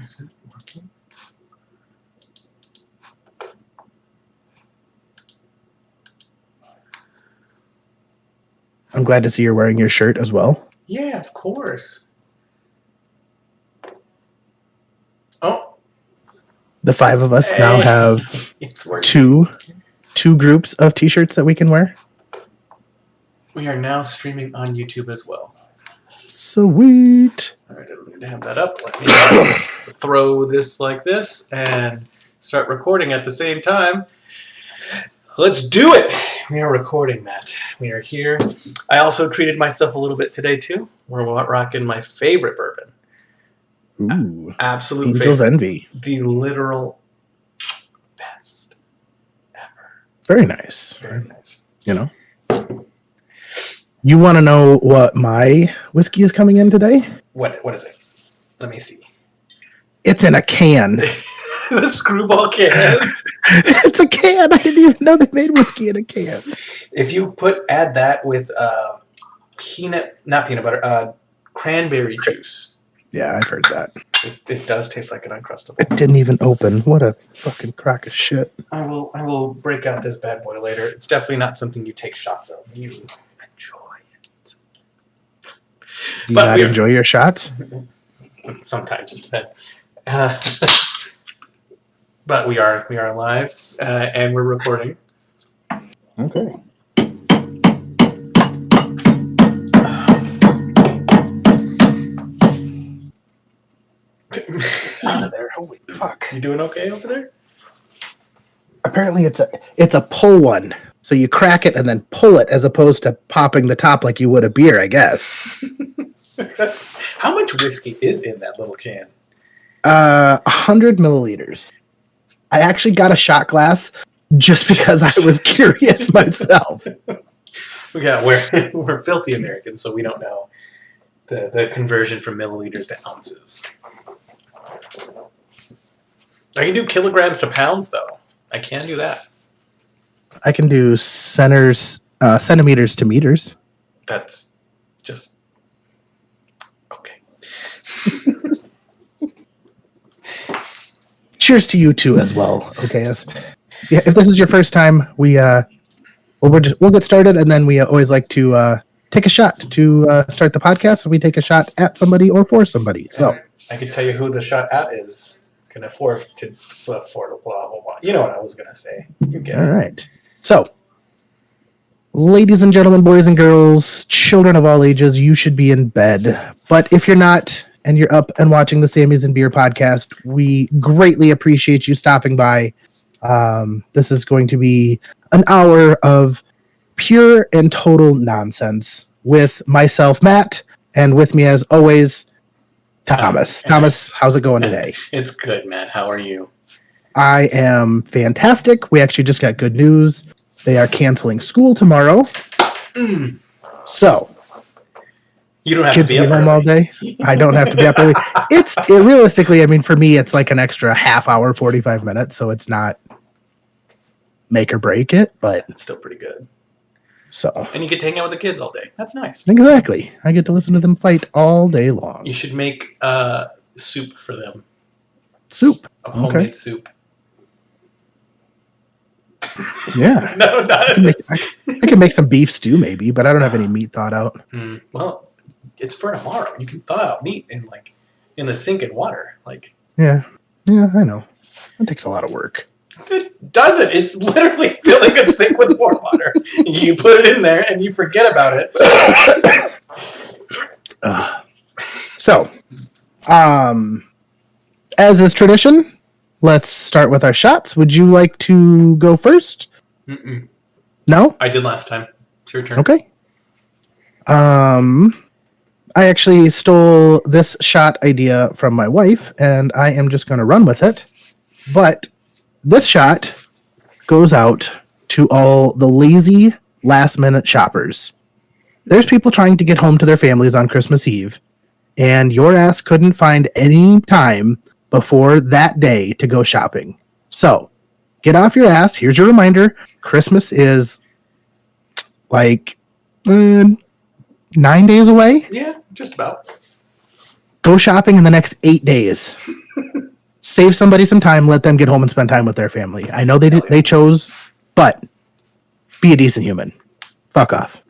Is it working? I'm glad to see you're wearing your shirt as well. Yeah, of course. Oh. The five of us now have It's working. two groups of t-shirts that we can wear. We are now streaming on YouTube as well. Sweet. All right, I don't need to have that up. Let me just throw this like this and start recording at the same time. Let's do it. We are recording, Matt. We are here. I also treated myself a little bit today, too. We're rocking my favorite bourbon. Ooh. Absolute Angel's favorite. Envy. The literal best ever. Very nice. Very nice. You know? You want to know what my whiskey is coming in today? What is it? Let me see. It's in a can. The screwball can. It's a can. I didn't even know they made whiskey in a can. If you add that with cranberry juice. Yeah, I've heard that. It does taste like an Uncrustable. It didn't even open. What a fucking crock of shit. I will break out this bad boy later. It's definitely not something you take shots of. You enjoy it. Do you not enjoy your shots? Sometimes it depends. But we are live and we're recording. Okay. Out of there! Holy fuck! You doing okay over there? Apparently, it's a pull one. So you crack it and then pull it, as opposed to popping the top like you would a beer, I guess. That's how much whiskey is in that little can? 100 milliliters. I actually got a shot glass just because I was curious myself. Yeah, we're filthy Americans, so we don't know the conversion from milliliters to ounces. I can do kilograms to pounds, though. I can do that. I can do centimeters to meters. That's just okay. Cheers to you too as well. Okay, if this is your first time, we'll get started, and then we always like to take a shot to start the podcast. We take a shot at somebody or for somebody. So I can tell you who the shot at is. Can afford to blah blah blah. You know what I was gonna say. You get it. All right. So, ladies and gentlemen, boys and girls, children of all ages, you should be in bed. But if you're not, and you're up and watching the Sammy's and Beer podcast, we greatly appreciate you stopping by. This is going to be an hour of pure and total nonsense with myself, Matt, and with me, as always, Thomas. Thomas, how's it going today? It's good, Matt. How are you? I am fantastic. We actually just got good news. They are canceling school tomorrow. So, you don't have to be up home all day. I don't have to be up early. Realistically, I mean, for me, it's like an extra half hour, 45 minutes. So it's not make or break it, but it's still pretty good. So, and you get to hang out with the kids all day. That's nice. Exactly. I get to listen to them fight all day long. You should make soup for them. Soup. A homemade soup. Yeah. No, not I can make some beef stew maybe, but I don't have any meat thawed out. Well, it's for tomorrow. You can thaw out meat in the sink and water. Yeah, I know. It takes a lot of work. It doesn't. It's literally filling a sink with warm water. You put it in there and you forget about it. So, as is tradition, let's start with our shots. Would you like to go first? Mm-mm. No? I did last time. It's your turn. Okay. I actually stole this shot idea from my wife, and I am just going to run with it. But this shot goes out to all the lazy last-minute shoppers. There's people trying to get home to their families on Christmas Eve, and your ass couldn't find any time before that day to go shopping. So, get off your ass. Here's your reminder. Christmas is 9 days away. Yeah, just about. Go shopping in the next 8 days. Save somebody some time. Let them get home and spend time with their family. I know they chose, but be a decent human. Fuck off.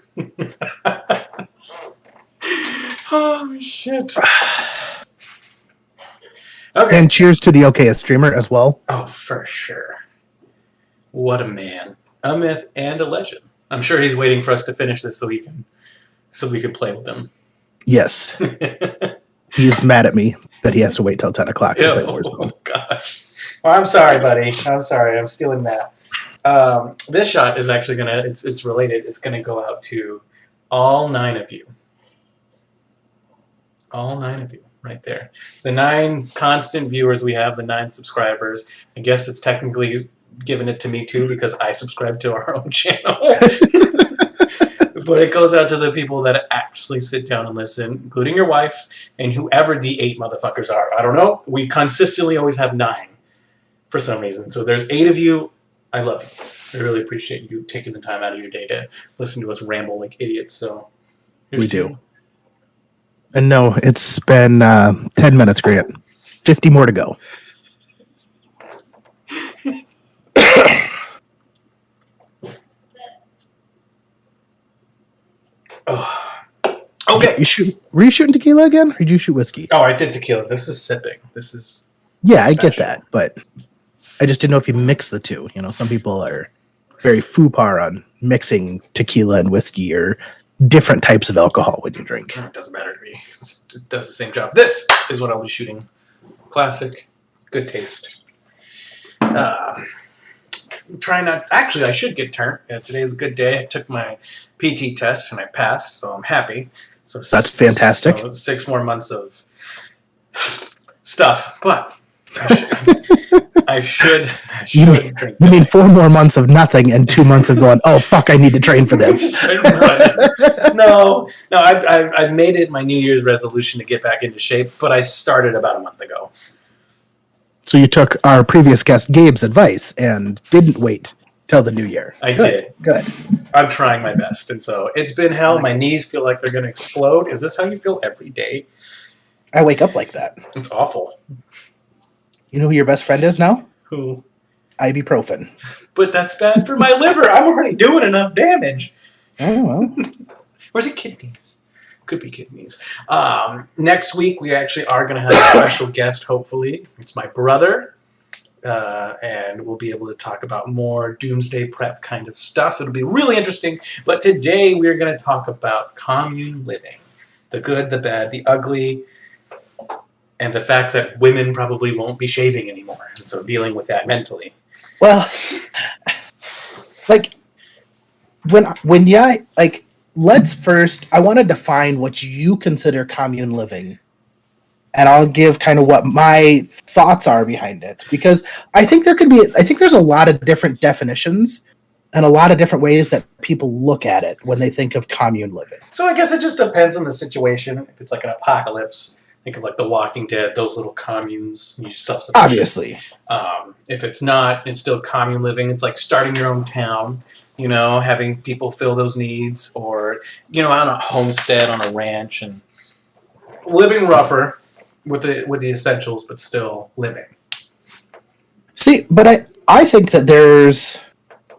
Oh shit. Okay. And cheers to the okayest streamer as well. Oh, for sure. What a man. A myth and a legend. I'm sure he's waiting for us to finish this so we can play with him. Yes. He's mad at me that he has to wait till 10 o'clock to play Warzone. Oh, gosh. Well, I'm sorry, buddy. I'm sorry. I'm stealing that. This shot is actually going to, it's related. It's going to go out to all 9 of you. All 9 of you. Right there. The 9 constant viewers we have, the 9 subscribers. I guess it's technically given it to me too because I subscribe to our own channel. But it goes out to the people that actually sit down and listen, including your wife and whoever the 8 motherfuckers are. I don't know. We consistently always have 9 for some reason. So there's 8 of you. I love you. I really appreciate you taking the time out of your day to listen to us ramble like idiots. So we do. And no, it's been 10 minutes, Grant. 50 more to go. Oh. Okay. Were you shooting tequila again, or did you shoot whiskey? Oh, I did tequila. This is sipping. This is yeah, special. I get that, but I just didn't know if you mix the two. You know, some people are very foo-par on mixing tequila and whiskey or different types of alcohol when you drink. It doesn't matter to me. It does the same job. This is what I'll be shooting. Classic. Good taste. Try not... Actually, I should get turned. Today's a good day. I took my PT test and I passed, so I'm happy. So that's fantastic. So 6 more months of stuff, but I should drink. You mean 4 more months of nothing and 2 months of going, oh, fuck, I need to train for this. No, I've made it my New Year's resolution to get back into shape, but I started about a month ago. So you took our previous guest Gabe's advice and didn't wait till the new year. I did. Good. I'm trying my best, and so it's been hell. My knees feel like they're going to explode. Is this how you feel every day? I wake up like that. It's awful. You know who your best friend is now? Who? Ibuprofen. But that's bad for my liver. I'm already doing enough damage. Oh, well. Where's it? Kidneys. Could be kidneys. Next week, we actually are going to have a special guest, hopefully. It's my brother. And we'll be able to talk about more doomsday prep kind of stuff. It'll be really interesting. But today, we're going to talk about commune living. The good, the bad, the ugly, and the fact that women probably won't be shaving anymore. And so dealing with that mentally. Well, like, let's first, I want to define what you consider commune living. And I'll give kind of what my thoughts are behind it. Because I think there's a lot of different definitions and a lot of different ways that people look at it when they think of commune living. So I guess it just depends on the situation. If it's like an apocalypse, think of like The Walking Dead, those little communes, you self-sufficient. Obviously. If it's not, it's still commune living. It's like starting your own town, you know, having people fill those needs, or, you know, on a homestead, on a ranch, and living rougher with the essentials, but still living. See, but I think that there's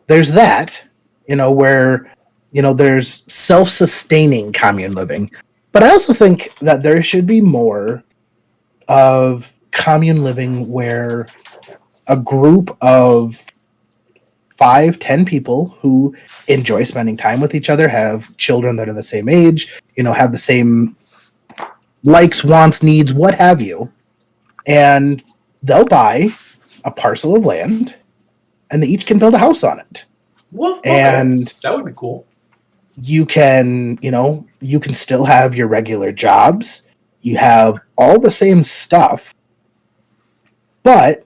that, you know, where, you know, there's self-sustaining commune living. But I also think that there should be more of commune living where a group of 5-10 people who enjoy spending time with each other, have children that are the same age, you know, have the same likes, wants, needs, what have you, and they'll buy a parcel of land and they each can build a house on it. Well, and that would be cool. You can still have your regular jobs. You have all the same stuff, but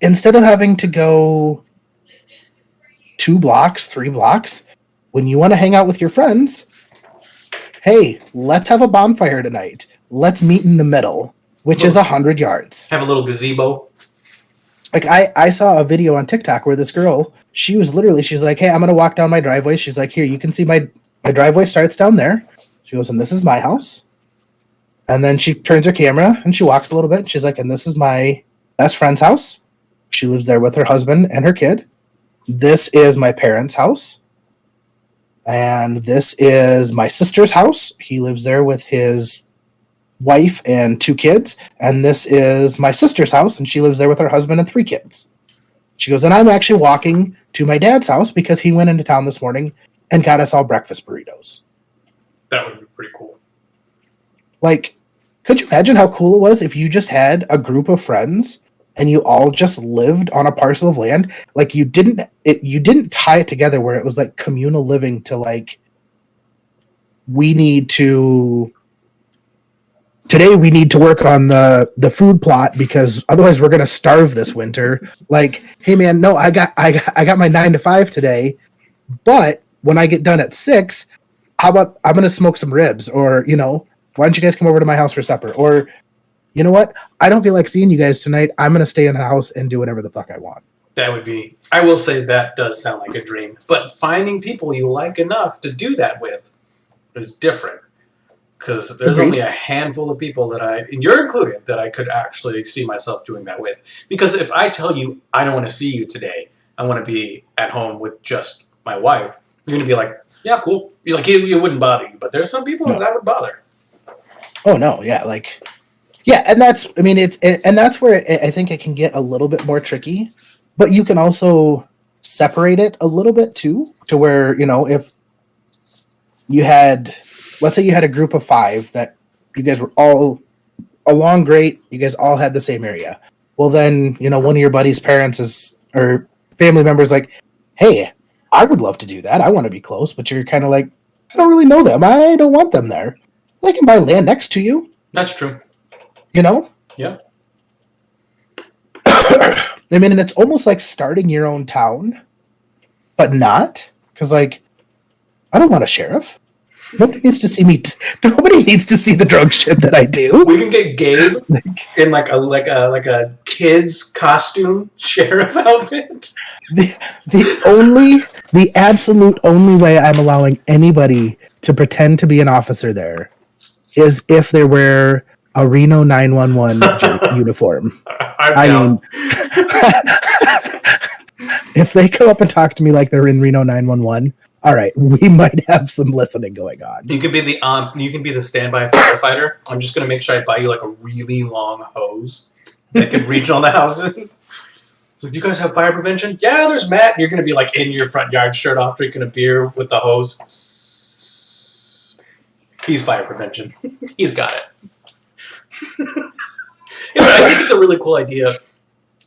instead of having to go 2 blocks, 3 blocks, when you want to hang out with your friends, hey, let's have a bonfire tonight. Let's meet in the middle, which is 100 yards. Have a little gazebo. Like, I saw a video on TikTok where this girl, she's like, hey, I'm going to walk down my driveway. She's like, here, you can see my driveway starts down there. She goes, and this is my house. And then she turns her camera and she walks a little bit. She's like, and this is my best friend's house. She lives there with her husband and her kid. This is my parents' house. And this is my sister's house. He lives there with his wife and 2 kids. And this is my sister's house, and she lives there with her husband and 3 kids. She goes, and I'm actually walking to my dad's house because he went into town this morning and got us all breakfast burritos. That would be pretty cool. Like, could you imagine how cool it was if you just had a group of friends and you all just lived on a parcel of land? Like, you didn't tie it together where it was like communal living to like, we need to work on the food plot because otherwise we're going to starve this winter. Like, hey man, no, I got my 9 to 5 today, but when I get done at 6, how about I'm going to smoke some ribs, or, you know, why don't you guys come over to my house for supper? Or, you know what? I don't feel like seeing you guys tonight. I'm going to stay in the house and do whatever the fuck I want. That would be, I will say that does sound like a dream. But finding people you like enough to do that with is different. Because there's only a handful of people that and you're included, that I could actually see myself doing that with. Because if I tell you, I don't want to see you today, I want to be at home with just my wife, you're going to be like, yeah, cool. You're like, it wouldn't bother you. But there's some people that would bother. Oh no, yeah, like, yeah, and that's, I mean, and that's where I think it can get a little bit more tricky, but you can also separate it a little bit too, to where, you know, if you had, let's say you had a group of 5 that you guys were all along great, you guys all had the same area. Well, then, you know, one of your buddy's parents or family members like, hey, I would love to do that. I want to be close, but you're kind of like, I don't really know them. I don't want them there. They can buy land next to you. That's true. You know? Yeah. I mean, and it's almost like starting your own town, but not. Because, like, I don't want a sheriff. Nobody needs to see me. Nobody needs to see the drug shit that I do. We can get Gabe in like a kid's costume sheriff outfit. The absolute only way I'm allowing anybody to pretend to be an officer there is if they wear a Reno 911 uniform. I mean, if they come up and talk to me like they're in Reno 911, all right, we might have some listening going on. You can be the standby firefighter. I'm just gonna make sure I buy you like a really long hose that can reach on the houses. So, do you guys have fire prevention? Yeah, there's Matt. You're gonna be like in your front yard, shirt off, drinking a beer with the hose. He's fire prevention. He's got it. I think it's a really cool idea,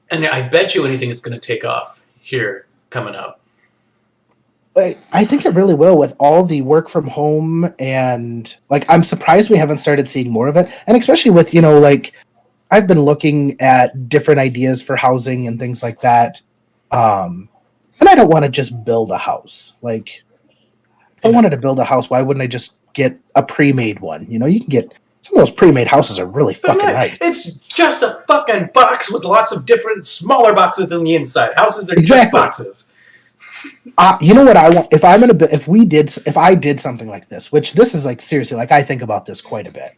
and I bet you anything it's going to take off here coming up. I think it really will with all the work from home, and like I'm surprised we haven't started seeing more of it, and especially with, you know, like I've been looking at different ideas for housing and things like that, and I don't want to just build a house. Like, if I wanted to build a house, why wouldn't I just get a pre-made one? You know, you can get some of those pre-made houses are really fucking nice. It's just a fucking box with lots of different smaller boxes on the inside. Houses are just boxes. You know what I want? If I did something like this, which this is like seriously, like I think about this quite a bit.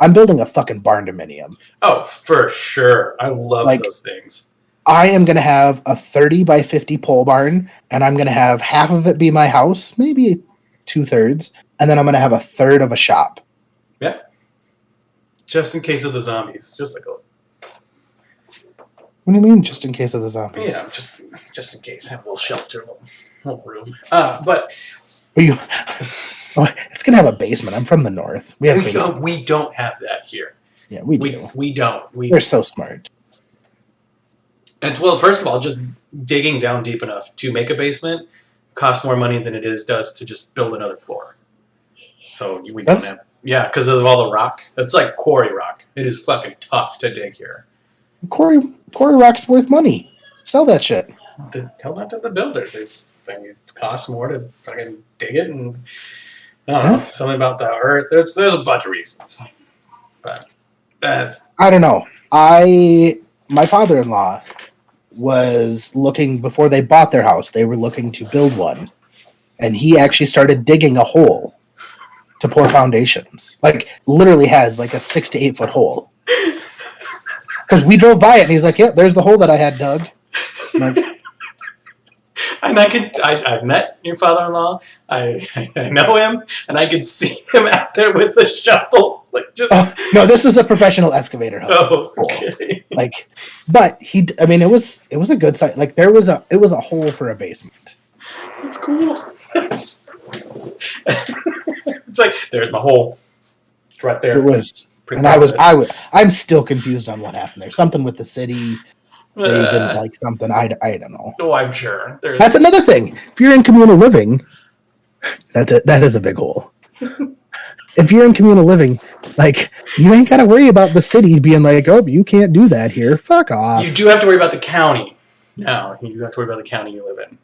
I'm building a fucking barn dominium. Oh, for sure. I love those things. I am going to have a 30 by 50 pole barn, and I'm going to have half of it be my house, maybe 2/3, and then I'm going to have a third of a shop. Yeah. Just in case of the zombies. Just like What do you mean, just in case of the zombies? Yeah, just in case. Have a little shelter, little room. But you, it's gonna have a basement. I'm from the north. We have basements. We don't have that here. Yeah, we do. We don't. We're so smart. And well, first of all, just digging down deep enough to make a basement costs more money than it does to just build another floor. So we don't have. Yeah, because of all the rock. It's like quarry rock. It is fucking tough to dig here. Quarry rock's worth money. Sell that shit. Tell that to the builders. It costs more to fucking dig it, and I don't know, something about the earth. There's a bunch of reasons, but I don't know. My father-in-law was looking before they bought their house. They were looking to build one, and he actually started digging a hole to pour foundations. Like literally has like a 6 to 8 foot hole. Because we drove by it and he's like, "Yeah, there's the hole that I had dug." I'm like, And I've met your father-in-law. I know him, and I could see him out there with the shovel, like just. oh, no, this was a professional excavator hole. Oh, okay. Like, but I mean, it was a good site. Like it was a hole for a basement. It's cool. It's like there's my hole. It's right there. It was, and I'm still confused on what happened there. Something with the city. They didn't like something. I don't know. Oh, I'm sure. That's another thing. If you're in communal living, that is a big hole. If you're in communal living, like you ain't got to worry about the city being like, "Oh, you can't do that here." Fuck off. You do have to worry about the county. No, you do have to worry about the county you live in.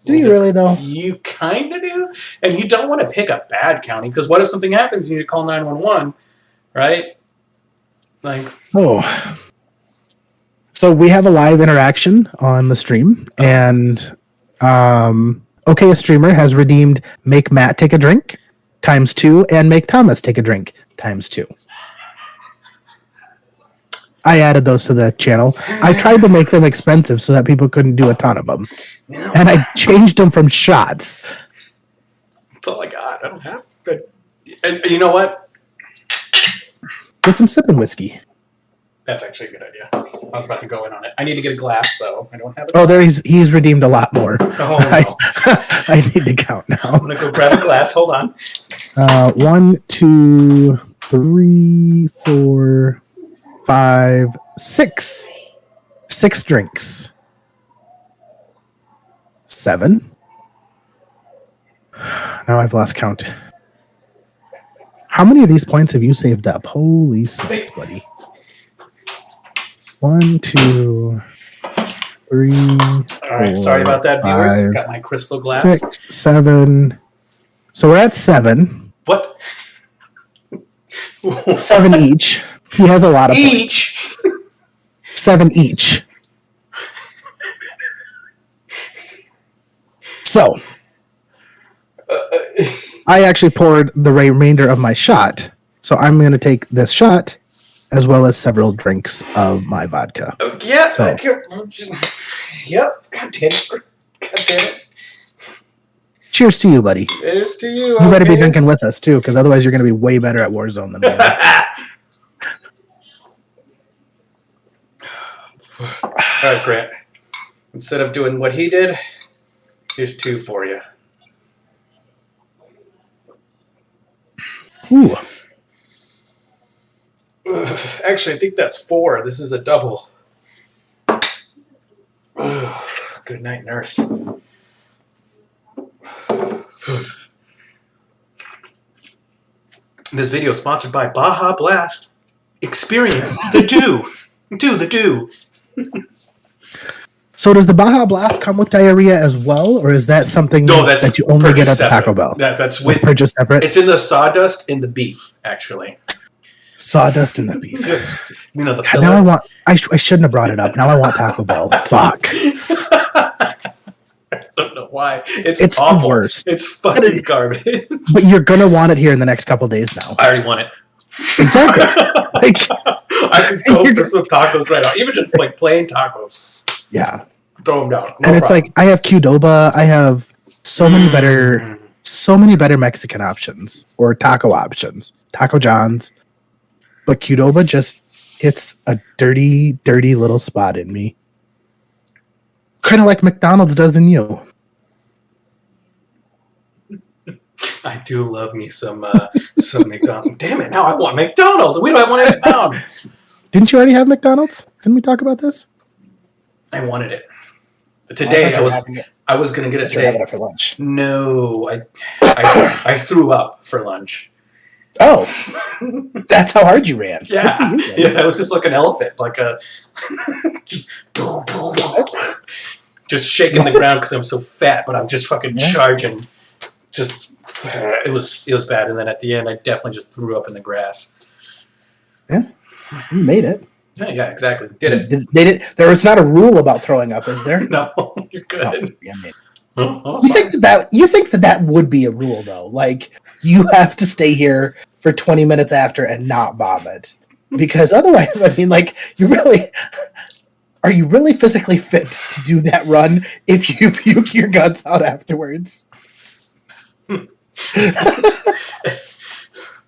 Do you really though? You kind of do, and you don't want to pick a bad county because what if something happens? You need to call 911, right? Like, oh. So we have a live interaction on the stream, and OK, a streamer has redeemed "Make Matt Take a Drink" ×2 and "Make Thomas Take a Drink" ×2. I added those to the channel. I tried to make them expensive so that people couldn't do a ton of them, and I changed them from shots. That's all I got. I don't have. But you know what? Get some sipping whiskey. That's actually a good idea. I was about to go in on it. I need to get a glass, though. I don't have it. Oh, there he's redeemed a lot more. Oh, no. I need to count now. I'm going to go grab a glass. Hold on. 1, 2, 3, 4, 5, 6. 6 drinks. 7. Now I've lost count. How many of these points have you saved up? Holy smokes, buddy. 1, 2, 3. All right. Sorry about that, viewers. 5, Got my crystal glass. 6, 7. So we're at 7. What? 7 each. He has a lot of each. Points. 7 each. So I actually poured the remainder of my shot. So I'm going to take this shot as well as several drinks of my vodka. Yeah. So, yep. God damn it. God damn it. cheers to you, buddy. Cheers to you. You better be drinking with us, too, because otherwise you're going to be way better at Warzone than me. All right, Grant. Instead of doing what he did, here's 2 for you. Ooh. Actually, I think that's 4. This is a double. Good night, nurse. This video is sponsored by Baja Blast. Experience the do. Do the do. So does the Baja Blast come with diarrhea as well, or is that something that you only get at the Taco Bell? That's with purchased separate. It's in the sawdust in the beef, actually. Sawdust in the beef. It's, you know, the God, now I shouldn't have brought it up. Now I want Taco Bell. Fuck. I don't know why. It's awful. The worst. It's fucking garbage. But you're gonna want it here in the next couple days now. I already want it. Exactly. Like, I could go for some tacos right now, even just like plain tacos. Yeah. Throw them down. No and it's problem. Like I have Qdoba. I have so many better Mexican options or taco options. Taco John's. But Qdoba just hits a dirty, dirty little spot in me. Kind of like McDonald's does in you. I do love me some McDonald's. Damn it! Now I want McDonald's. Where do I want it in town? Didn't you already have McDonald's? Couldn't we talk about this? I wanted it today. I was gonna get it today for lunch. No, I threw up for lunch. Oh, that's how hard you ran. Yeah, yeah. I was just like an elephant, like a just shaking the ground because I'm so fat, but I'm just fucking charging. Just it was bad, and then at the end, I definitely just threw up in the grass. Yeah, you made it. Yeah, exactly. Did it? They did. There was not a rule about throwing up, is there? No, you're good. Oh, yeah, Oh, You think that would be a rule though? Like you have to stay here for 20 minutes after and not vomit, because otherwise, I mean, like are you really physically fit to do that run if you puke your guts out afterwards?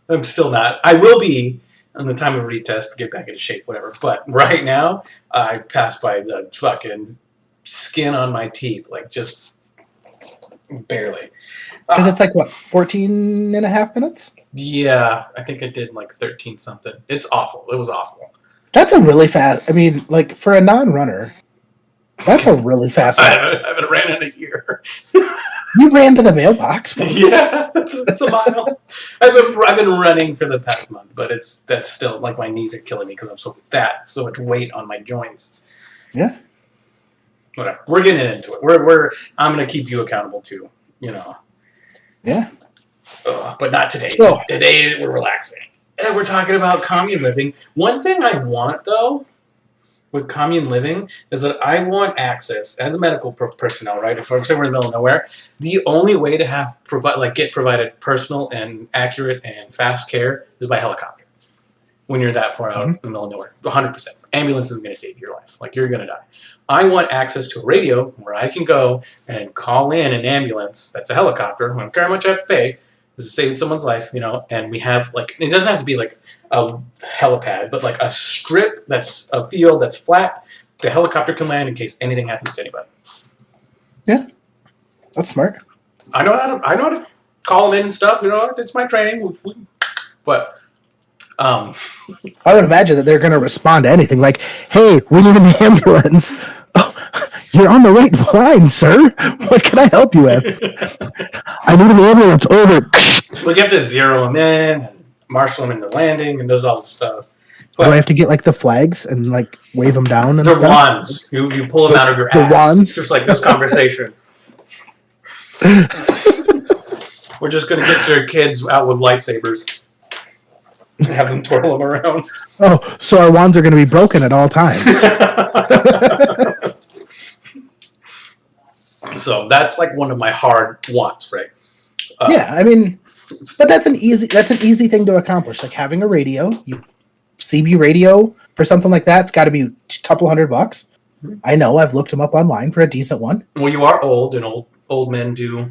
I'm still not. I will be on the time of retest, get back into shape, whatever. But right now, I pass by the fucking skin on my teeth, like just barely. Because it's like, what, 14 and a half minutes? Yeah, I think I did like 13 something. It's awful. It was awful. That's a really fast, I mean, like, for a non-runner, that's a really fast I run. haven't ran in a year. You ran to the mailbox. Yeah, that's a mile. I've been running for the past month, but that's still, like, my knees are killing me because I'm so fat, so much weight on my joints. Yeah. Whatever. We're getting into it. I'm gonna keep you accountable too. You know. Yeah. But not today. So, Today we're relaxing. And we're talking about commune living. One thing I want though, with commune living, is that I want access as a medical personnel. Right? If we're in the middle of nowhere, the only way to get provided personal and accurate and fast care is by helicopter. When you're that far out in the middle of nowhere, 100%. Ambulance is going to save your life. Like, you're going to die. I want access to a radio where I can go and call in an ambulance that's a helicopter. I don't care how much I have to pay. This is saving someone's life, you know. And we have, like, it doesn't have to be like a helipad, but like a strip that's a field that's flat. The helicopter can land in case anything happens to anybody. Yeah, that's smart. I know how to call them in and stuff. You know, it's my training. But I would imagine that they're going to respond to anything like, "Hey, we need an ambulance. Oh, you're on the right line, sir. What can I help you with? I need an ambulance. Over." Well, you have to zero them in and marshal them into landing, and there's all the stuff. But do I have to get like the flags and like wave them down? And they're stuff? wands. You pull them out of your The ass. wands? Just like this conversation. We're just going to get your kids out with lightsabers. Have them twirl them around. Oh, so our wands are going to be broken at all times. So that's like one of my hard wants, right? Yeah, I mean, but that's an easy thing to accomplish. Like having a radio, CB radio for something like that, it's got to be a couple $100. I know, I've looked them up online for a decent one. Well, you are old, and old men do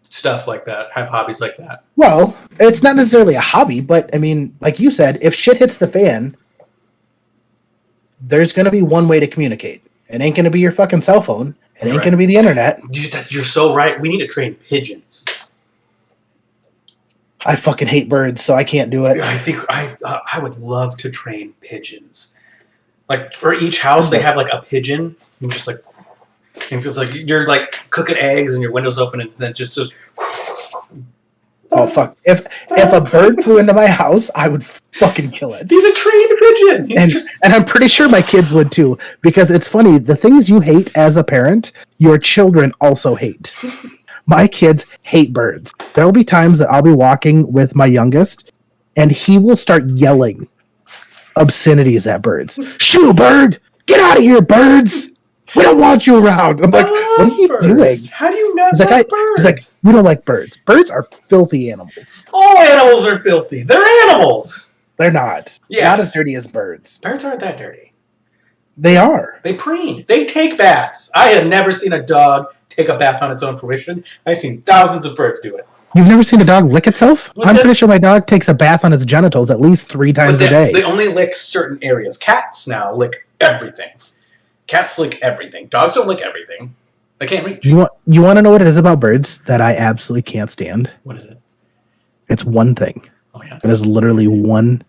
stuff like that, have hobbies like that. Well, it's not necessarily a hobby, but I mean, like you said, if shit hits the fan, there's going to be one way to communicate. It ain't going to be your fucking cell phone. It ain't going to be the internet. You're so right. We need to train pigeons. I fucking hate birds, so I can't do it. I think I would love to train pigeons. Like, for each house, they have like a pigeon. And just like, it feels like you're like cooking eggs and your window's open, and then just oh fuck! If a bird flew into my house, I would fucking kill it. He's a trained pigeon. And I'm pretty sure my kids would too, because it's funny. The things you hate as a parent, your children also hate. My kids hate birds. There will be times that I'll be walking with my youngest, and he will start yelling obscenities at birds. Shoo, bird! Get out of here, birds! We don't want you around. I'm like, what are you doing? How do you not He's like like, birds? He's like, we don't like birds. Birds are filthy animals. All animals are filthy. They're animals. They're not. Yes. Not as dirty as birds. Birds aren't that dirty. They are. They preen. They take baths. I have never seen a dog take a bath on its own fruition. I've seen thousands of birds do it. You've never seen a dog lick itself? Well, I'm pretty sure my dog takes a bath on its genitals at least 3 times a day. They only lick certain areas. Cats now lick everything. Cats lick everything. Dogs don't lick everything. They can't reach. You want to know what it is about birds that I absolutely can't stand? What is it? It's one thing. Oh yeah. There's literally one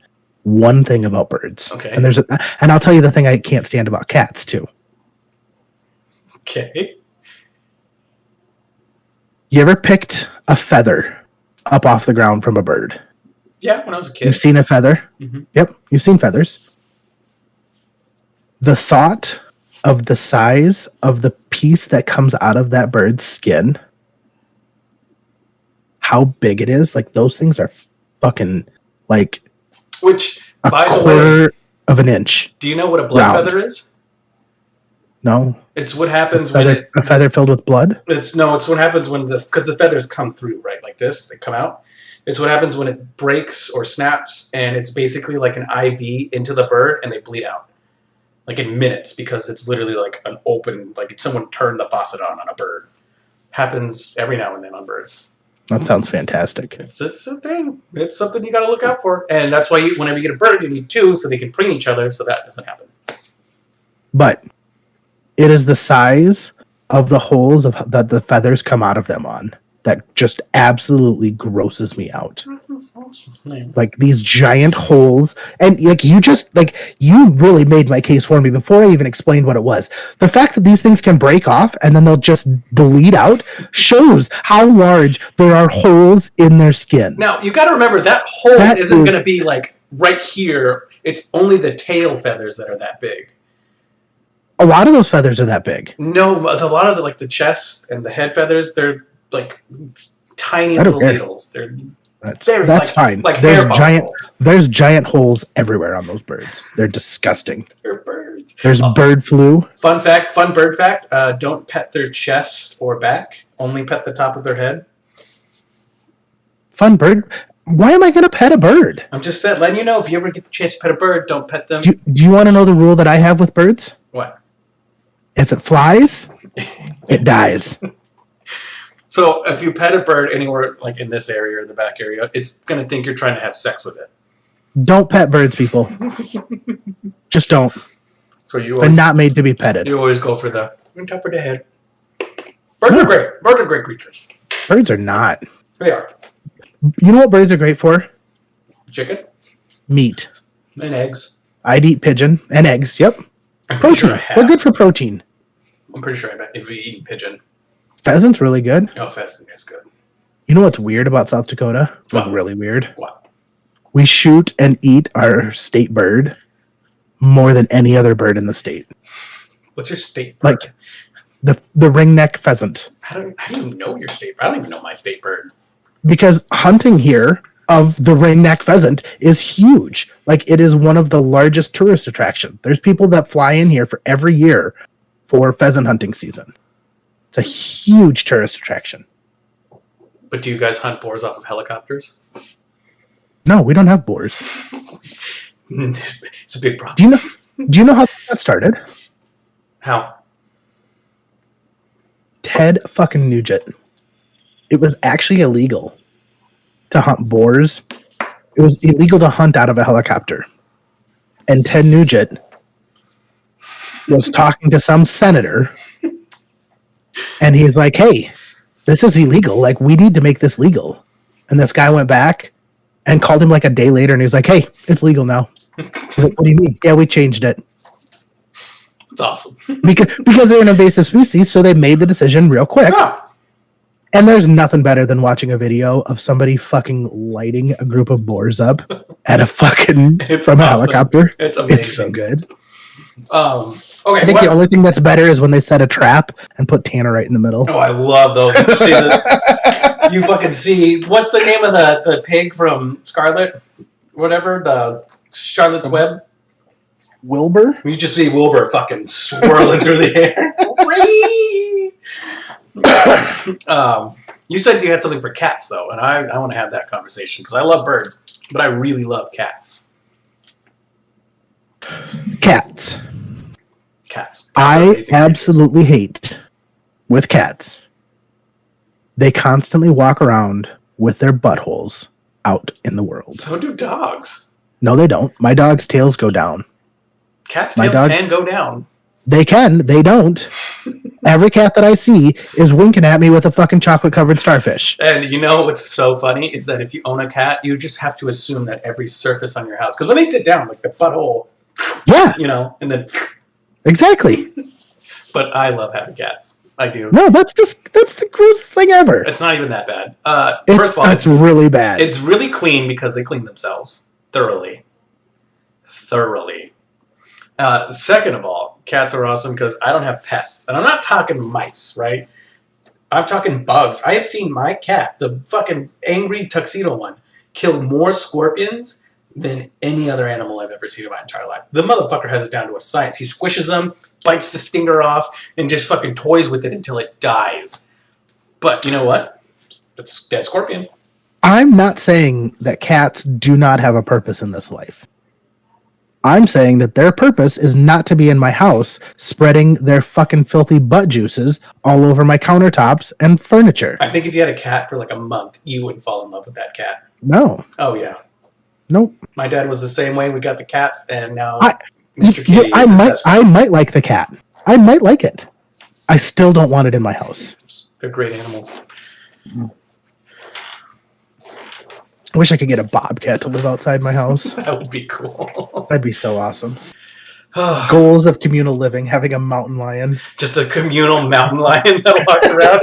thing about birds. Okay. And I'll tell you the thing I can't stand about cats too. Okay. You ever picked a feather up off the ground from a bird? Yeah, when I was a kid. You've seen a feather? Mm-hmm. Yep, you've seen feathers. The thought of the size of the piece that comes out of that bird's skin, how big it is, like those things are fucking like Which, a by the way, quarter of an inch. do you know what a blood round. feather is? No. It's what happens when A feather filled with blood? it's what happens when because the feathers come through, right? Like this, they come out. It's what happens when it breaks or snaps, and it's basically like an IV into the bird, and they bleed out, like in minutes, because it's literally like an open, like if someone turned the faucet on a bird. Happens every now and then on birds. That sounds fantastic. It's a thing. It's something you got to look out for, and that's why whenever you get a bird, you need two so they can preen each other, so that doesn't happen. But it is the size of the holes that the feathers come out of them on that just absolutely grosses me out. Like these giant holes, and like you really made my case for me before I even explained what it was. The fact that these things can break off and then they'll just bleed out shows how large there are holes in their skin. Now you got to remember that hole isn't going to be like right here. It's only the tail feathers that are that big. A lot of those feathers are that big. No, a lot of the chest and the head feathers, they're like tiny little needles. That's fine. Like there's giant holes everywhere on those birds. They're disgusting. They're birds. There's bird flu. Fun bird fact. Don't pet their chest or back. Only pet the top of their head. Fun bird. Why am I going to pet a bird? I'm just letting you know, if you ever get the chance to pet a bird, don't pet them. Do you want to know the rule that I have with birds? What? If it flies, it dies. So if you pet a bird anywhere, like in this area or the back area, it's going to think you're trying to have sex with it. Don't pet birds, people. Just don't. So they're not made to be petted. You always go for the top of the head. Birds are great. Birds are great creatures. Birds are not. They are. You know what birds are great for? Chicken. Meat. And eggs. I'd eat pigeon and eggs. Yep. Protein. Sure they're good for protein. I'm pretty sure I've eaten pigeon. Pheasant's really good. Oh, pheasant is good. You know what's weird about South Dakota? What? Really weird. What? We shoot and eat our state bird more than any other bird in the state. What's your state bird? Like the ringneck pheasant. I don't even know your state bird. I don't even know my state bird. Because hunting here of the ringneck pheasant is huge. Like, it is one of the largest tourist attractions. There's people that fly in here for every year for pheasant hunting season. It's a huge tourist attraction. But do you guys hunt boars off of helicopters? No, we don't have boars. It's a big problem. Do you know how that started? How? Ted fucking Nugent. It was actually illegal to hunt boars. It was illegal to hunt out of a helicopter. And Ted Nugent was talking to some senator, and he's like, hey, this is illegal. Like, we need to make this legal. And this guy went back and called him like a day later, and he's like, hey, it's legal now. He's like, what do you mean? Yeah, we changed it. That's awesome. because they're an invasive species, so they made the decision real quick. Yeah. And there's nothing better than watching a video of somebody fucking lighting a group of boars up at a fucking from a helicopter. It's amazing. It's so good. Okay. I think the only thing that's better is when they set a trap and put Tannerite in the middle. Oh, I love those. You fucking see, what's the name of the pig from Scarlet? Whatever, the Charlotte's Web? Wilbur? You just see Wilbur fucking swirling through the air. You said you had something for cats, though, and I want to have that conversation, because I love birds, but I really love cats. Cats. Cats I absolutely hate with cats. They constantly walk around with their buttholes out in the world. So do dogs. No, they don't. My dog's tails go down. Cats' tails can go down. They can. They don't. Every cat that I see is winking at me with a fucking chocolate-covered starfish. And you know what's so funny is that if you own a cat, you just have to assume that every surface on your house, because when they sit down, like the butthole, yeah, and then exactly. But I love having cats. I do. No, that's the grossest thing ever. It's not even that bad. First of all, it's really bad. It's really clean because they clean themselves thoroughly. Second of all, cats are awesome because I don't have pests. And I'm not talking mice, right? I'm talking bugs. I have seen my cat, the fucking angry tuxedo one, kill more scorpions than any other animal I've ever seen in my entire life. The motherfucker has it down to a science. He squishes them, bites the stinger off, and just fucking toys with it until it dies. But you know what? It's dead scorpion. I'm not saying that cats do not have a purpose in this life. I'm saying that their purpose is not to be in my house spreading their fucking filthy butt juices all over my countertops and furniture. I think if you had a cat for like a month, you wouldn't fall in love with that cat. No. Oh, yeah. Nope. My dad was the same way. We got the cats, and now Mr. Kitty is I his might best friend. I might like the cat. I might like it. I still don't want it in my house. They're great animals. I wish I could get a bobcat to live outside my house. That would be cool. That'd be so awesome. Goals of communal living, having a mountain lion. Just a communal mountain lion that walks around.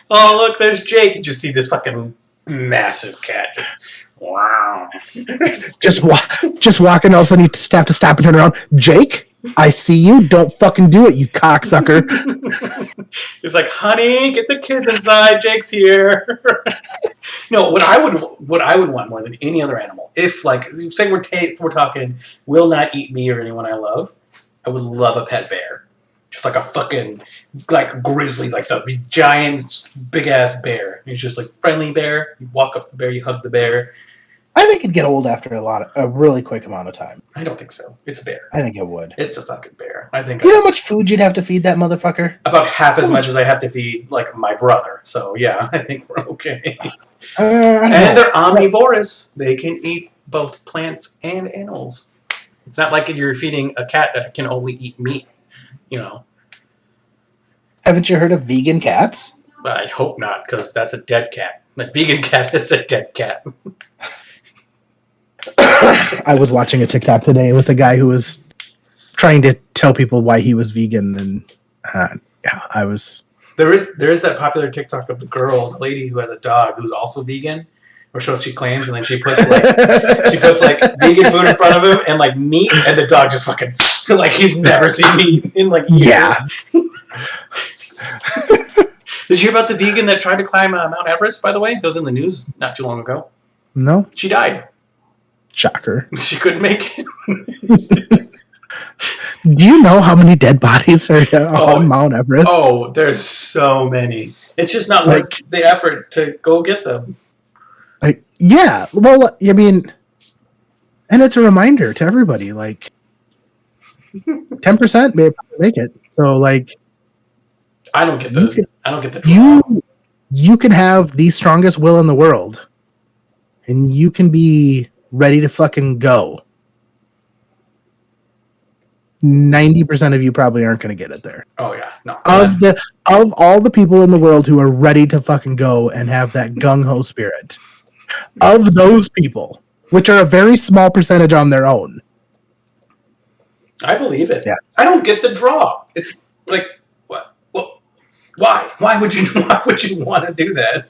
Oh, look, there's Jake. You just see this fucking massive cat. Wow. Just walking, all of a sudden you have to stop and turn around. Jake, I see you. Don't fucking do it, you cocksucker. He's like, honey, get the kids inside. Jake's here. No, what I would want more than any other animal, if like say we're talking will not eat me or anyone I love, I would love a pet bear, just like a fucking like grizzly, like the giant big ass bear. He's just like friendly bear. You walk up to the bear, you hug the bear. I think it'd get old after a really quick amount of time. I don't think so. It's a bear. I think it would. It's a fucking bear. I think. You know how much food you'd have to feed that motherfucker? About half as much as I have to feed like my brother. So yeah, I think we're okay. And they're omnivorous. They can eat both plants and animals. It's not like you're feeding a cat that can only eat meat. You know. Haven't you heard of vegan cats? I hope not, because that's a dead cat. A vegan cat is a dead cat. I was watching a TikTok today with a guy who was trying to tell people why he was vegan, and I was. There is that popular TikTok of the lady who has a dog who's also vegan, or so she claims, and then she puts like vegan food in front of him and like meat, and the dog just fucking like he's never seen meat in like years. Yeah. Did you hear about the vegan that tried to climb Mount Everest? By the way, that was in the news not too long ago. No. She died. Shocker. She couldn't make it. Do you know how many dead bodies are on Mount Everest? Oh, there's so many. It's just not worth the effort to go get them. Yeah. Well, I mean, and it's a reminder to everybody, like 10% may make it. So like I don't get the draw. You can have the strongest will in the world, and you can be ready to fucking go. 90% of you probably aren't going to get it there. Oh yeah, no. Of all the people in the world who are ready to fucking go and have that gung ho spirit, of those people, which are a very small percentage on their own, I believe it. Yeah. I don't get the draw. It's like what? Well, why? Why would you want to do that?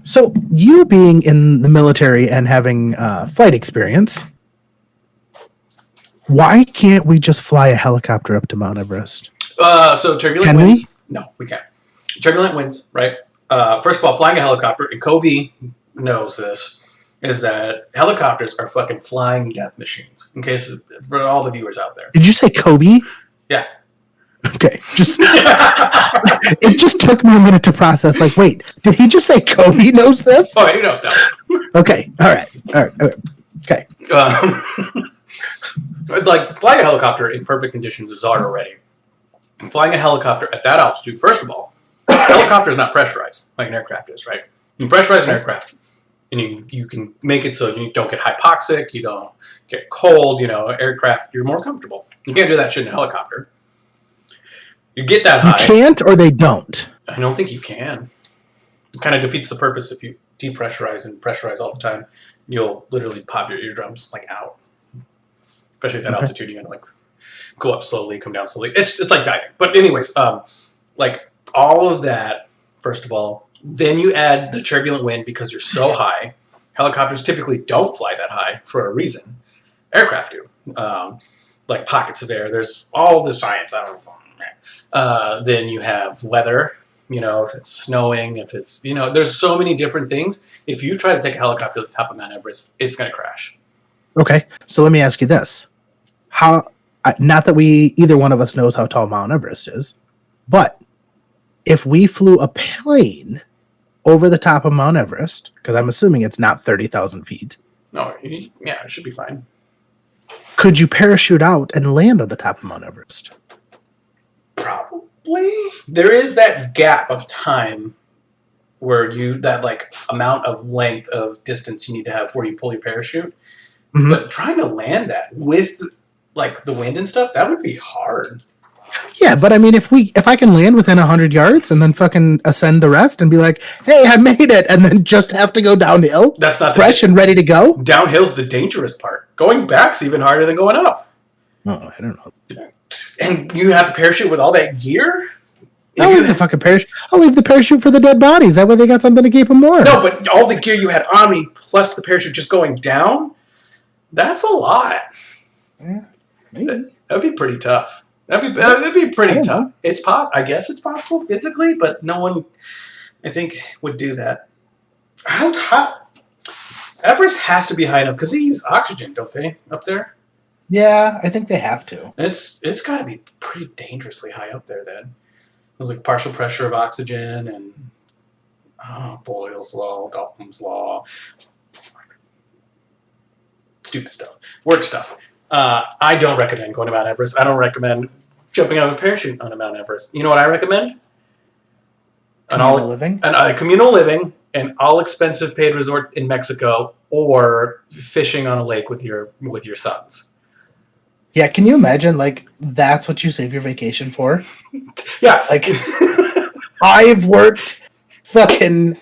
So you being in the military and having flight experience, why can't we just fly a helicopter up to Mount Everest? So turbulent Can winds. we? No, we can't. Turbulent winds, right? First of all, flying a helicopter, and Kobe knows this, is that helicopters are fucking flying death machines. In case for all the viewers out there. Did you say Kobe? Yeah. Okay. It just took me a minute to process. Like, wait, did he just say Kobe knows this? Oh, you know no. Okay. All right. Okay. Like flying a helicopter in perfect conditions is hard already. Flying a helicopter at that altitude, first of all, a helicopter is not pressurized like an aircraft is, right? You pressurize an aircraft, and you can make it so you don't get hypoxic, you don't get cold. Aircraft, you're more comfortable. You can't do that shit in a helicopter. You get that high. You can't, or they don't. I don't think you can. It kind of defeats the purpose if you depressurize and pressurize all the time. You'll literally pop your eardrums like out. Especially at that altitude, you're gonna like go up slowly, come down slowly. It's like diving. But anyways, like all of that, first of all, then you add the turbulent wind because you're so high. Helicopters typically don't fly that high for a reason. Aircraft do. Like pockets of air. There's all the science. I don't know. Then you have weather. if it's snowing, if it's, there's so many different things. If you try to take a helicopter to the top of Mount Everest, it's going to crash. Okay, so let me ask you this. Not that either one of us knows how tall Mount Everest is, but if we flew a plane over the top of Mount Everest, because I'm assuming it's not 30,000 feet. No, yeah, it should be fine. Could you parachute out and land on the top of Mount Everest? Probably. There is that gap of time where that like amount of length of distance you need to have before you pull your parachute. Mm-hmm. But trying to land that with like the wind and stuff, that would be hard. Yeah, but I mean, if I can land within 100 yards and then fucking ascend the rest and be like, hey, I made it, and then just have to go downhill, that's not fresh and ready to go. Downhill's the dangerous part. Going back's even harder than going up. Oh, I don't know. And you have to parachute with all that gear? I'll leave the fucking parachute. I'll leave the parachute for the dead bodies. That way they got something to keep them warm. No, but all the gear you had on me plus the parachute just going down, that's a lot. Yeah, maybe. That'd be pretty tough. That'd be pretty tough. It's I guess it's possible physically, but no one, I think, would do that. How Everest has to be high enough because they use oxygen, don't they, up there? Yeah, I think they have to. It's got to be pretty dangerously high up there then. There's like partial pressure of oxygen and Boyle's law, Dalton's law, stupid stuff, work stuff. I don't recommend going to Mount Everest. I don't recommend jumping out of a parachute on a Mount Everest. You know what I recommend? Communal living? Communal living, an all-expensive paid resort in Mexico, or fishing on a lake with your sons. Yeah, can you imagine, like, that's what you save your vacation for? Yeah. Like, I've worked fucking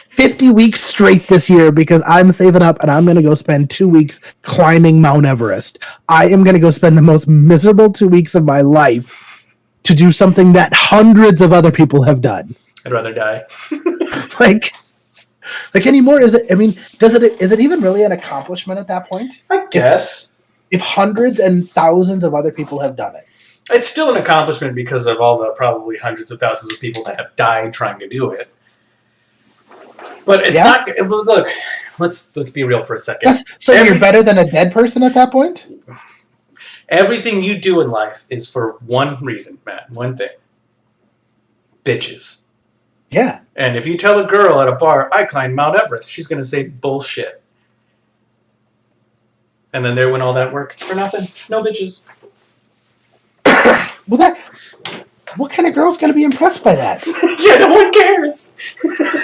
50 weeks straight this year because I'm saving up and I'm going to go spend 2 weeks climbing Mount Everest. I am going to go spend the most miserable 2 weeks of my life to do something that hundreds of other people have done. I'd rather die. like anymore, is it even really an accomplishment at that point? I guess. If hundreds and thousands of other people have done it. It's still an accomplishment because of all the probably hundreds of thousands of people that have died trying to do it. But it's not. Look, let's be real for a second. You're better than a dead person at that point? Everything you do in life is for one reason, Matt. One thing. Bitches. Yeah. And if you tell a girl at a bar, I climbed Mount Everest, she's going to say bullshit. And then there went all that work for nothing. No bitches. Well, what kind of girl's going to be impressed by that? Yeah, no one cares.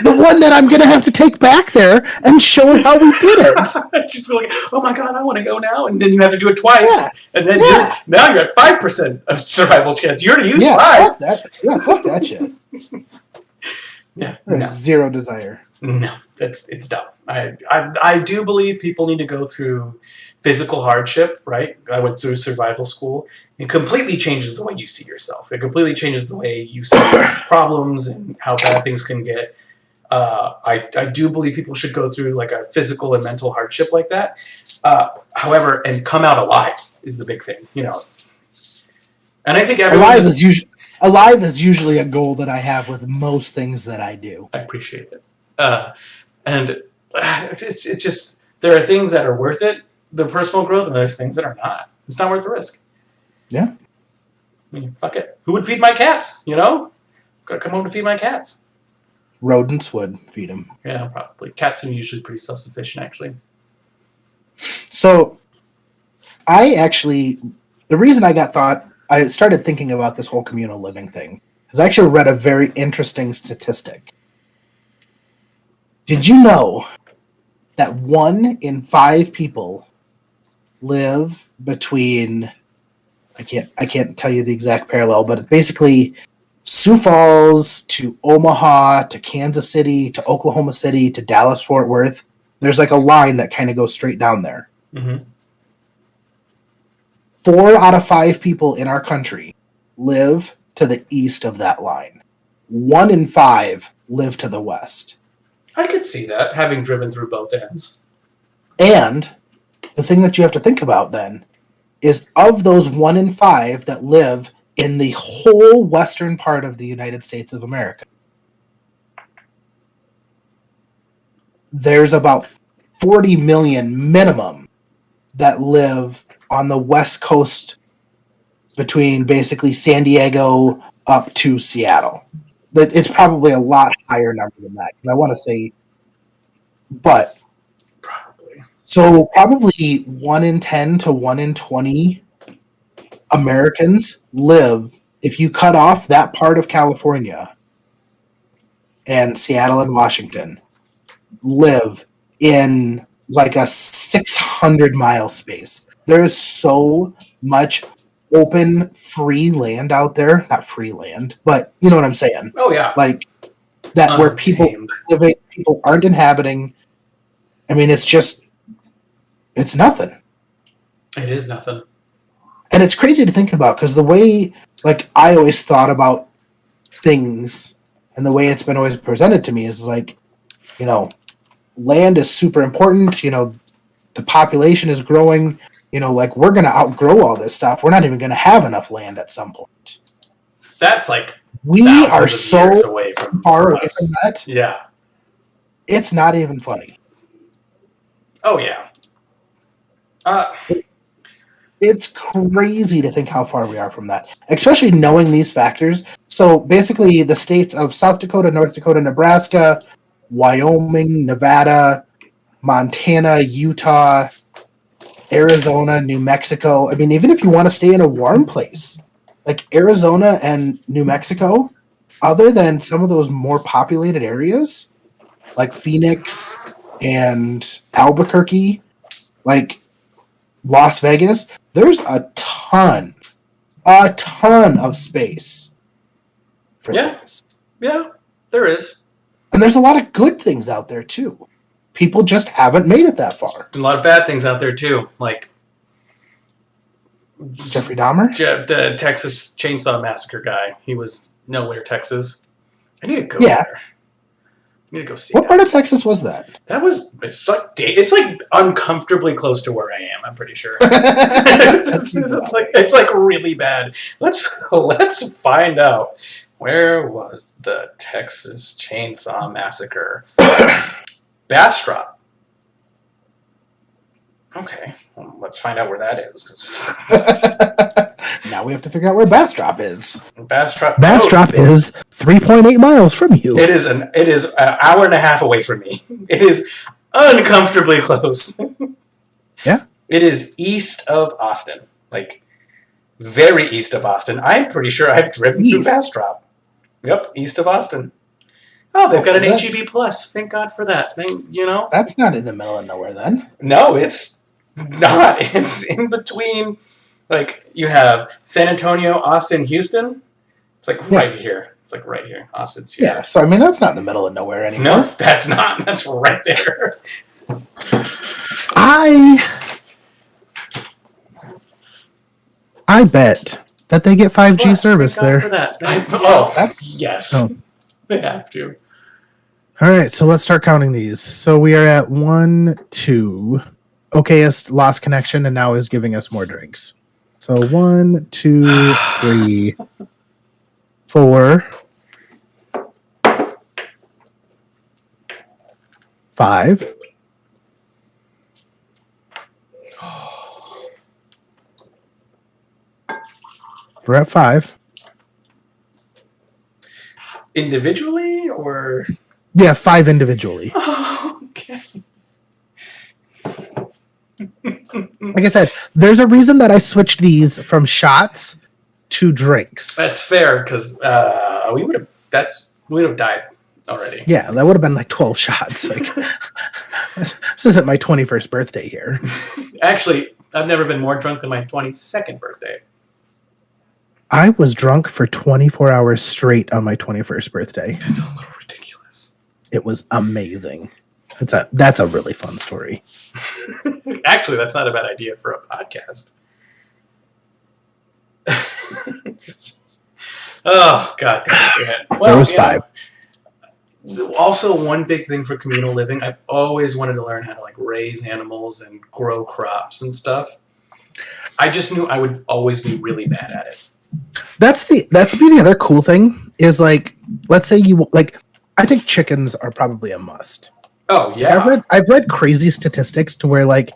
The one that I'm going to have to take back there and show her how we did it. She's going, oh my God, I want to go now. And then you have to do it twice. Yeah. And then now you're at 5% of survival chance. You already used 5. Fuck that shit. Yeah. Zero desire. No, it's dumb. I do believe people need to go through physical hardship, right? I went through survival school. It completely changes the way you see yourself. It completely changes the way you see problems and how bad things can get. I do believe people should go through like a physical and mental hardship like that. However, and come out alive is the big thing, And I think alive is usually a goal that I have with most things that I do. I appreciate it. And it's just, there are things that are worth it, the personal growth, and there's things that are not. It's not worth the risk. Yeah. I mean, fuck it. Who would feed my cats, Gotta come home to feed my cats. Rodents would feed them. Yeah, probably. Cats are usually pretty self-sufficient, actually. So, the reason I started thinking about this whole communal living thing is I actually read a very interesting statistic. Did you know that 1 in 5 people live between, I can't tell you the exact parallel, but basically Sioux Falls to Omaha to Kansas City to Oklahoma City to Dallas Fort Worth, there's like a line that kind of goes straight down there. Mm-hmm. 4 out of 5 people in our country live to the east of that line. 1 in 5 live to the west. I could see that, having driven through both ends. And the thing that you have to think about then is of those 1 in 5 that live in the whole western part of the United States of America, there's about 40 million minimum that live on the west coast between basically San Diego up to Seattle. But it's probably a lot higher number than that. I want to say, but Probably. so probably 1 in 10 to 1 in 20 Americans live, if you cut off that part of California and Seattle and Washington, live in like a 600-mile space. There is so much open, free land out there. Not free land, but you know what I'm saying. Oh yeah. Like that where people Untamed. living, people aren't inhabiting. I mean, it's nothing. It is nothing. And it's crazy to think about because the way, like, I always thought about things and the way it's been always presented to me is like, you know, land is super important. You know, the population is growing. You know, like, we're going to outgrow all this stuff. We're not even going to have enough land at some point. That's like We thousands are of so years away from far away us. from that. Yeah. It's not even funny. Oh yeah. It's crazy to think how far we are from that, especially knowing these factors. So basically, the states of South Dakota, North Dakota, Nebraska, Wyoming, Nevada, Montana, Utah, Arizona, New Mexico. I mean, even if you want to stay in a warm place, like Arizona and New Mexico, other than some of those more populated areas, like Phoenix and Albuquerque, like Las Vegas, there's a ton of space for Yeah. things. Yeah, there is. And there's a lot of good things out there too. People just haven't made it that far. A lot of bad things out there too, like Jeffrey Dahmer? the Texas Chainsaw Massacre guy. He was nowhere, Texas. I need to go Yeah. there. I need to go see What that. part of Texas was that? That was it's like uncomfortably close to where I am. I'm pretty sure. it's like really bad. Let's find out, where was the Texas Chainsaw Massacre? Bastrop. Okay, well, let's find out where that is. 'Cause Now we have to figure out where Bastrop is. Bastrop. Bastrop is 3.8 miles from you. It is an hour and a half away from me. It is uncomfortably close. Yeah. It is east of Austin, like very east of Austin. I'm pretty sure I've driven through East? Bastrop. Yep, east of Austin. Oh, they've got an That's- HEB Plus. Thank God for that. That's not in the middle of nowhere then. No, it's not. It's in between. Like, you have San Antonio, Austin, Houston. It's like Yeah. right here. It's like right here. Austin's here. Yeah, so I mean that's not in the middle of nowhere anymore. No, that's not. That's right there. I bet that they get 5G Plus, service thank God there. for that. Oh, That's- yes. Oh. They have to. All right, so let's start counting these. So we are at 1, 2. Okayest lost connection and now is giving us more drinks. So 1, 2, 3, 4, 5. We're at 5. Individually or? Yeah, 5 individually. Oh, okay. Like I said, there's a reason that I switched these from shots to drinks. That's fair because we would have died already. Yeah, that would have been like 12 shots. Like, this isn't my 21st birthday here. Actually, I've never been more drunk than my 22nd birthday. I was drunk for 24 hours straight on my 21st birthday. That's a little ridiculous. It was amazing. That's a really fun story. Actually, that's not a bad idea for a podcast. Oh, God damn it. Well, There was you know, 5. also, one big thing for communal living, I've always wanted to learn how to like raise animals and grow crops and stuff. I just knew I would always be really bad at it. That's the other cool thing is like, let's say you like, I think chickens are probably a must. Oh yeah. I've read crazy statistics to where like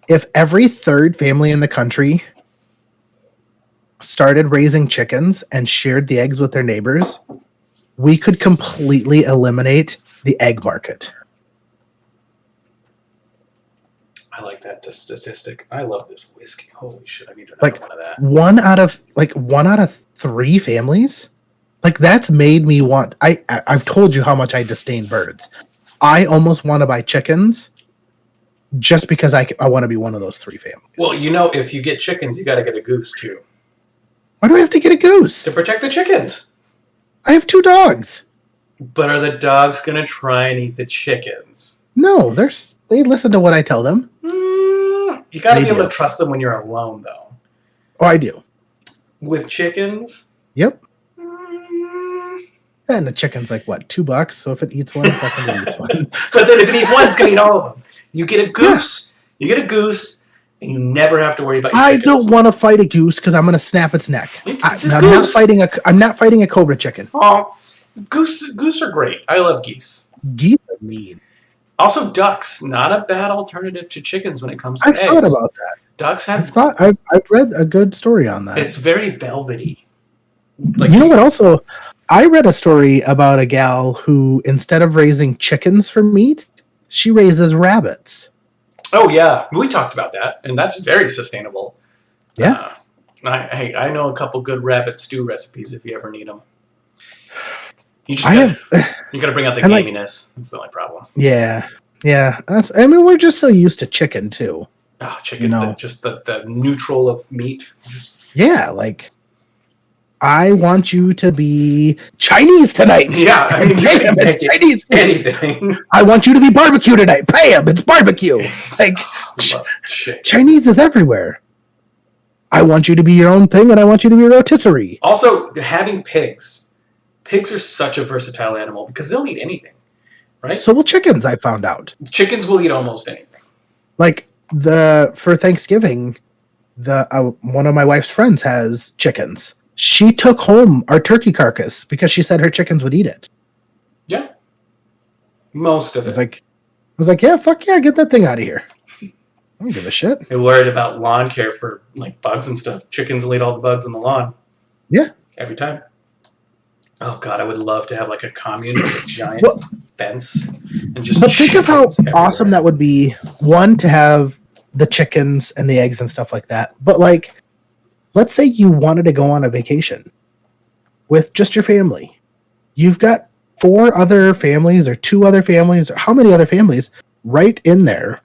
if every third family in the country started raising chickens and shared the eggs with their neighbors, we could completely eliminate the egg market. I like that statistic. I love this whiskey. Holy shit! I need another one of that. One out of 3 families. Like that's made me want. I've told you how much I disdain birds. I almost want to buy chickens just because I want to be one of those 3 families. Well, you know, if you get chickens, you got to get a goose too. Why do I have to get a goose? To protect the chickens. I have 2 dogs. But are the dogs going to try and eat the chickens? No, they listen to what I tell them. You got to be able to trust them when you're alone, though. Oh, I do. With chickens? Yep. And the chicken's like, what, $2? So if it eats one, fucking eats one. But then if it eats one, it's going to eat all of them. You get a goose. Yeah. You get a goose, and you never have to worry about your chickens. I don't want to fight a goose because I'm going to snap its neck. I'm not fighting a cobra chicken. Oh, goose are great. I love geese. Geese are mean. Also, ducks. Not a bad alternative to chickens when it comes to eggs. I've thought about that. Ducks have... I've read a good story on that. It's very velvety. Like, you know what also... I read a story about a gal who, instead of raising chickens for meat, she raises rabbits. Oh, yeah. We talked about that, and that's very sustainable. Yeah. I know a couple good rabbit stew recipes if you ever need them. You got to bring out the gaminess. That's the only problem. Yeah. Yeah. We're just so used to chicken, too. Oh, chicken. Just the neutral of meat. Yeah, like... I want you to be Chinese tonight. Yeah, I mean, it's Chinese anything. I want you to be barbecue tonight. Bam, it's barbecue. Like Chinese is everywhere. I want you to be your own thing, and I want you to be a rotisserie. Also, having pigs. Pigs are such a versatile animal because they'll eat anything, right? So will chickens. I found out. Chickens will eat almost anything. Like for Thanksgiving, one of my wife's friends has chickens. She took home our turkey carcass because she said her chickens would eat it. Yeah. Most of it. I was like, yeah, fuck yeah, get that thing out of here. I don't give a shit. They're worried about lawn care for like bugs and stuff. Chickens will eat all the bugs in the lawn. Yeah. Every time. Oh god, I would love to have like a commune with a giant fence and just. But think of how awesome that would be. One, to have the chickens and the eggs and stuff like that. But like, let's say you wanted to go on a vacation with just your family. You've got 4 other families or 2 other families or how many other families right in there.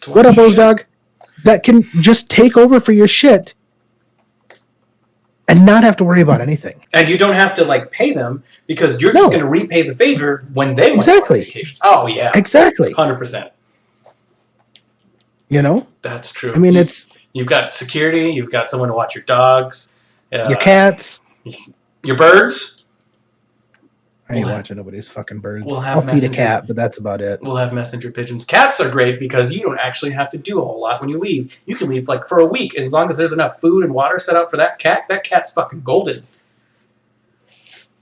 What up, Dog? That can just take over for your shit and not have to worry about anything. And you don't have to like pay them because you're just going to repay the favor when they want to go on vacation. Oh, yeah. Exactly. 100%. You know? That's true. I mean, You've got security. You've got someone to watch your dogs. Your cats. Your birds. I ain't watching nobody's fucking birds. I'll feed a cat, but that's about it. We'll have messenger pigeons. Cats are great because you don't actually have to do a whole lot when you leave. You can leave like for a week. As long as there's enough food and water set out for that cat's fucking golden.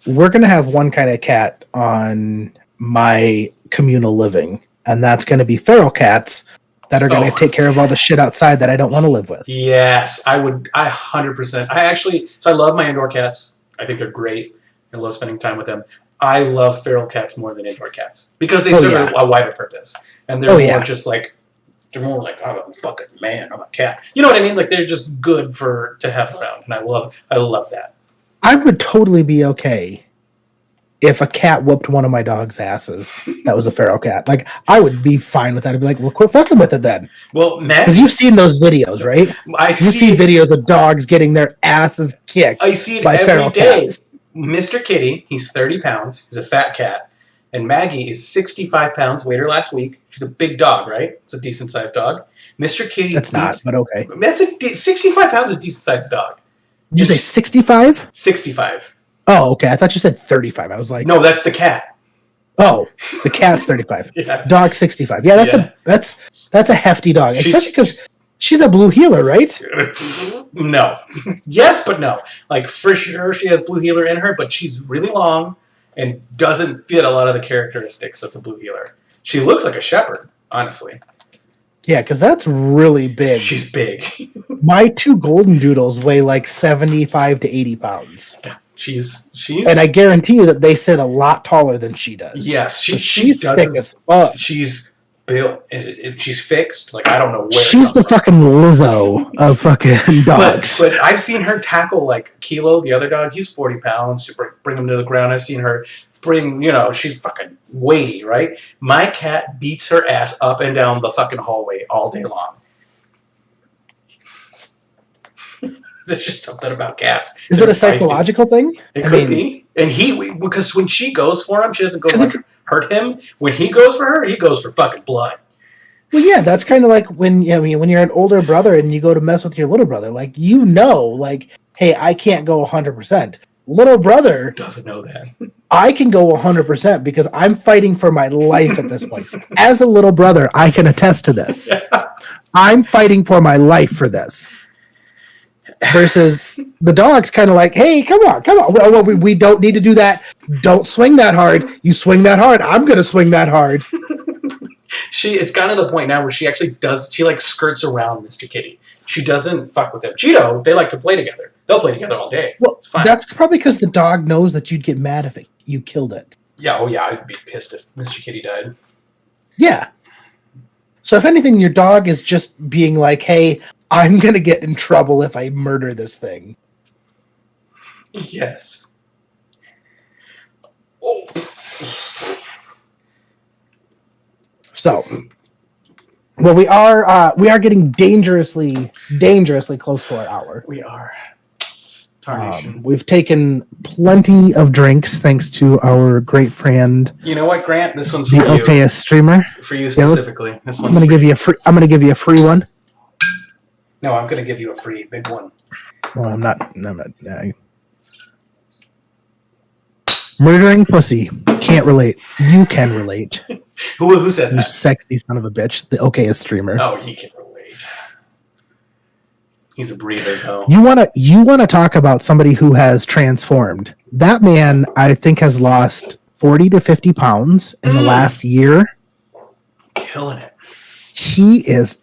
We're going to have one kind of cat on my communal living, and that's going to be feral cats that are going to take care of all the shit outside that I don't want to live with. Yes, I would. 100%. I love my indoor cats. I think they're great. I love spending time with them. I love feral cats more than indoor cats because they serve a wider purpose. And they're more just like, they're more like, I'm a fucking man, I'm a cat. You know what I mean? Like, they're just good to have around. And I love that. I would totally be okay if a cat whooped one of my dog's asses that was a feral cat. Like, I would be fine with that. I'd be like, well, quit fucking with it then. Well, because you've seen those videos, right? You see videos of dogs getting their asses kicked. I see it every day. Cats. Mr. Kitty, he's 30 pounds. He's a fat cat. And Maggie is 65 pounds. Weighed her last week. She's a big dog, right? It's a decent-sized dog. Mr. Kitty... That's not, but okay. 65 pounds is a decent-sized dog. Did you say 65? 65. Oh, okay. I thought you said 35. I was like... No, that's the cat. Oh, the cat's 35. Yeah. Dog 65. Yeah, that's a hefty dog. Especially because she's a blue heeler, right? No. Yes, but no. Like, for sure she has blue heeler in her, but she's really long and doesn't fit a lot of the characteristics as a blue heeler. She looks like a shepherd, honestly. Yeah, because that's really big. She's big. My 2 golden doodles weigh like 75 to 80 pounds. She's and I guarantee you that they sit a lot taller than she does. Yes, she's thick as fuck. She's built. She's fixed. Like I don't know where. She's the fucking Lizzo of fucking dogs. But I've seen her tackle like Kilo, the other dog. He's 40 pounds. To bring him to the ground. I've seen her bring. She's fucking weighty, right? My cat beats her ass up and down the fucking hallway all day long. There's just something about cats. Is it a psychological thing? It could be. And because when she goes for him, she doesn't go to hurt him. When he goes for her, he goes for fucking blood. Well, yeah, that's kind of like when you're an older brother and you go to mess with your little brother. Like, hey, I can't go 100%. Little brother doesn't know that. I can go 100% because I'm fighting for my life at this point. As a little brother, I can attest to this. I'm fighting for my life for this. Versus the dog's kind of like, hey, come on. Well, we don't need to do that. Don't swing that hard. You swing that hard, I'm going to swing that hard. It's kind of the point now where she actually skirts around Mr. Kitty. She doesn't fuck with him. Cheeto, they like to play together. They'll play together all day. Well, that's probably because the dog knows that you'd get mad if you killed it. Yeah, I'd be pissed if Mr. Kitty died. Yeah. So if anything, your dog is just being like, hey, I'm going to get in trouble if I murder this thing. Yes. Oh. So, well, we are getting dangerously close to our hour. We are. We've taken plenty of drinks thanks to our great friend. You know what, Grant? This one's for the you. OKS streamer. For you specifically. This one's I'm going to give you a free one. No, I'm going to give you a free big one. Well, I'm not. Murdering pussy. Can't relate. You can relate. Who said that? You sexy son of a bitch. The OKS streamer. Oh, he can relate. He's a breather, though. You wanna talk about somebody who has transformed. That man, I think, has lost 40 to 50 pounds in the last year. Killing it. He is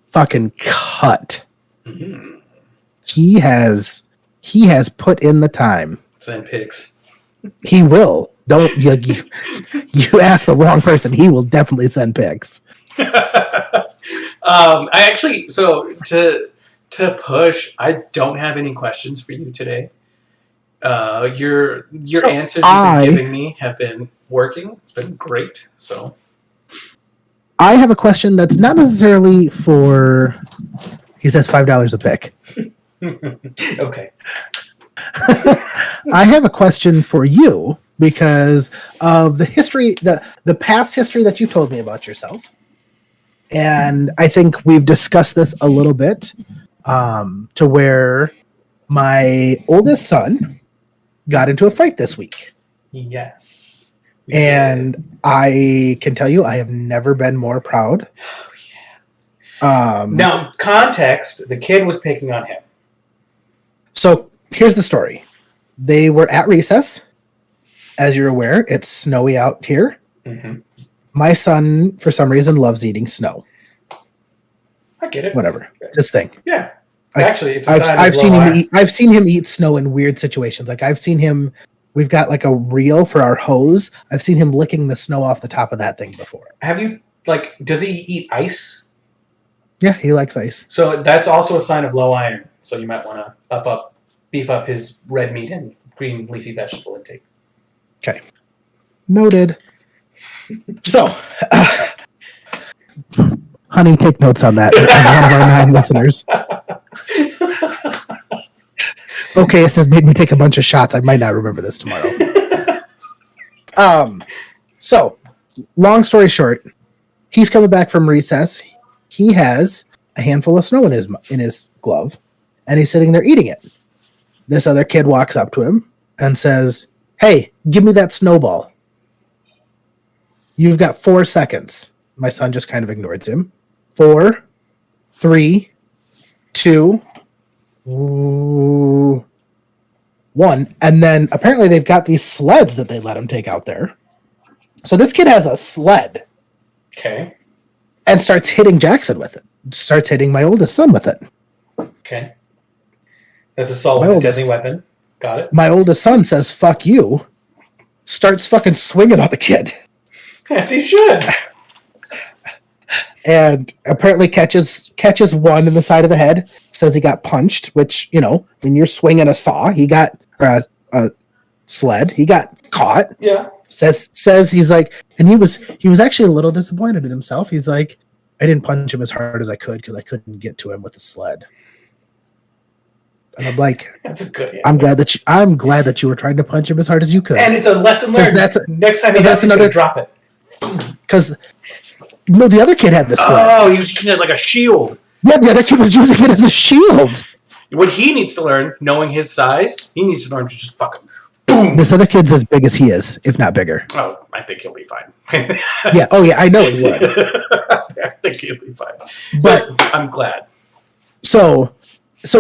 fucking cut. Mm-hmm. He has put in the time. Send pics. He will. Don't you ask the wrong person. He will definitely send pics. I actually to push. I don't have any questions for you today. Your answers you've been giving me have been working. It's been great. So I have a question that's not necessarily for. He says $5 a pick. Okay. I have a question for you because of the history, the past history that you told me about yourself. And I think we've discussed this a little bit to where my oldest son got into a fight this week. Yes. And I can tell you I have never been more proud. Oh, yeah. Now, context, the kid was picking on him. So here's the story. They were at recess. As you're aware, it's snowy out here. Mm-hmm. My son, for some reason, loves eating snow. I get it. Whatever. It's his thing. Yeah. Actually, it's I've seen him eat snow in weird situations. Like I've seen him, we've got like a reel for our hose. I've seen him licking the snow off the top of that thing before. Have you, does he eat ice? Yeah, he likes ice. So that's also a sign of low iron. So you might want to beef up his red meat and green leafy vegetable intake. Okay. Noted. So, honey, take notes on that. One of our 9 listeners. Okay, it says made me take a bunch of shots. I might not remember this tomorrow. So, long story short, he's coming back from recess. He has a handful of snow in his glove, and he's sitting there eating it. This other kid walks up to him and says, "Hey, give me that snowball. You've got 4 seconds." My son just kind of ignores him. 4, 3, 2, 1. And then apparently they've got these sleds that they let him take out there. So this kid has a sled Okay. and starts hitting Jackson with it. Starts hitting my oldest son with it. Okay. That's assault My with a oldest. deadly weapon. Got it. My oldest son says, "Fuck you." Starts fucking swinging on the kid. Yes, he should. And apparently catches one in the side of the head. Says he got punched, which, you know, when you're swinging a saw, or a sled, he got caught. Yeah. Says he's like, and he was actually a little disappointed in himself. He's like, I didn't punch him as hard as I could because I couldn't get to him with the sled. And I'm like, That's a good answer. I'm glad that you were trying to punch him as hard as you could. And it's a lesson learned. Next time he does, he's gonna drop it. Because no, the other kid had the sled. Oh, he was using it like a shield. Yeah, the other kid was using it as a shield. What he needs to learn, knowing his size, he needs to learn to just fucking boom. This other kid's as big as he is, if not bigger. Oh, I think he'll be fine. Yeah. Oh, yeah. I know he would. I think he'll be fine. But I'm glad. So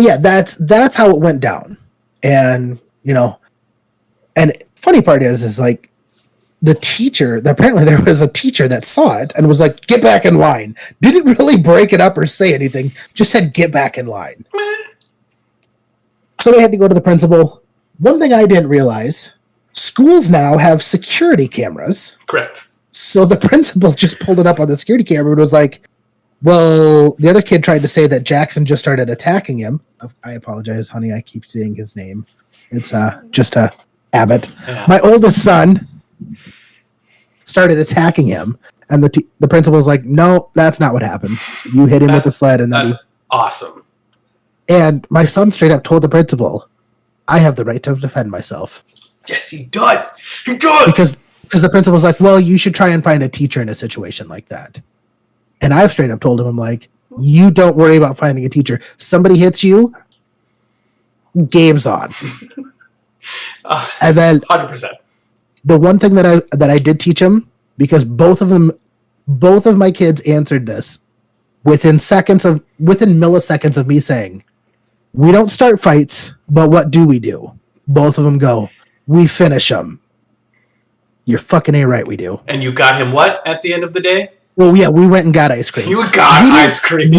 yeah, that's how it went down. And, you know, and funny part is like the teacher, apparently there was a teacher that saw it and was like, get back in line. Didn't really break it up or say anything, just said, get back in line. So we had to go to the principal. One thing I didn't realize, schools now have security cameras. Correct. So the principal just pulled it up on the security camera and was like, well, the other kid tried to say that Jackson just started attacking him. I apologize, honey. I keep saying his name. It's just a habit. Yeah. My oldest son started attacking him, and the principal was like, no, that's not what happened. You hit him with a sled. And that's awesome. And my son straight up told the principal, I have the right to defend myself. Yes, he does. He does. Because the principal's like, well, you should try and find a teacher in a situation like that. And I've straight up told him, I'm like, you don't worry about finding a teacher. Somebody hits you, game's on. And then 100%. The one thing that I did teach him, because both of my kids answered this within milliseconds of me saying, we don't start fights, but what do we do? Both of them go, we finish them. You're fucking right, we do. And you got him what at the end of the day? Well, yeah, we went and got ice cream. You got ice cream.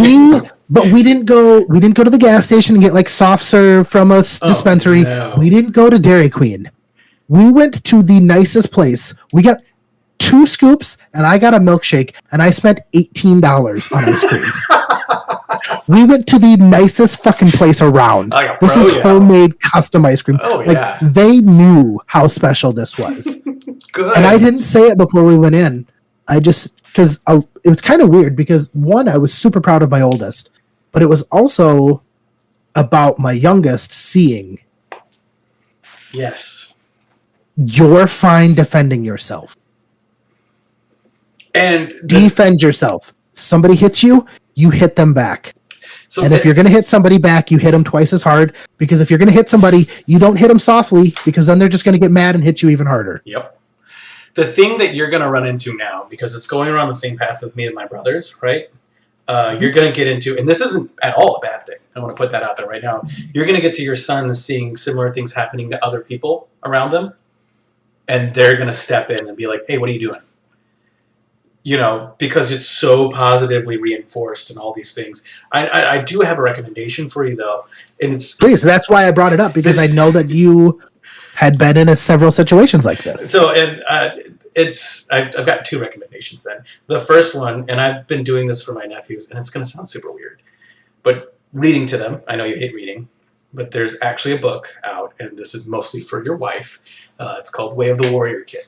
But we didn't go to the gas station and get like soft serve from a dispensary. No. We didn't go to Dairy Queen. We went to the nicest place. We got 2 scoops and I got a milkshake and I spent $18 on ice cream. We went to the nicest fucking place around. This is homemade custom ice cream. Oh, like, yeah. They knew how special this was. Good. And I didn't say it before we went in. I just, because it was kind of weird because, one, I was super proud of my oldest, but it was also about my youngest seeing. Yes. You're fine defending yourself. And defend yourself. Somebody hits you, you hit them back. So and if you're going to hit somebody back, you hit them twice as hard, because if you're going to hit somebody, you don't hit them softly, because then they're just going to get mad and hit you even harder. Yep. The thing that you're going to run into now, because it's going around the same path with me and my brothers, right? You're going to get into, and this isn't at all a bad thing. I want to put that out there right now. You're going to get to your son seeing similar things happening to other people around them, and they're going to step in and be like, hey, what are you doing? You know, because it's so positively reinforced and all these things. I do have a recommendation for you, though. And Please, that's why I brought it up, because I know that you had been in several situations like this. So, and I've got 2 recommendations then. The first one, and I've been doing this for my nephews, and it's going to sound super weird, but reading to them, I know you hate reading, but there's actually a book out, and this is mostly for your wife. It's called Way of the Warrior Kid.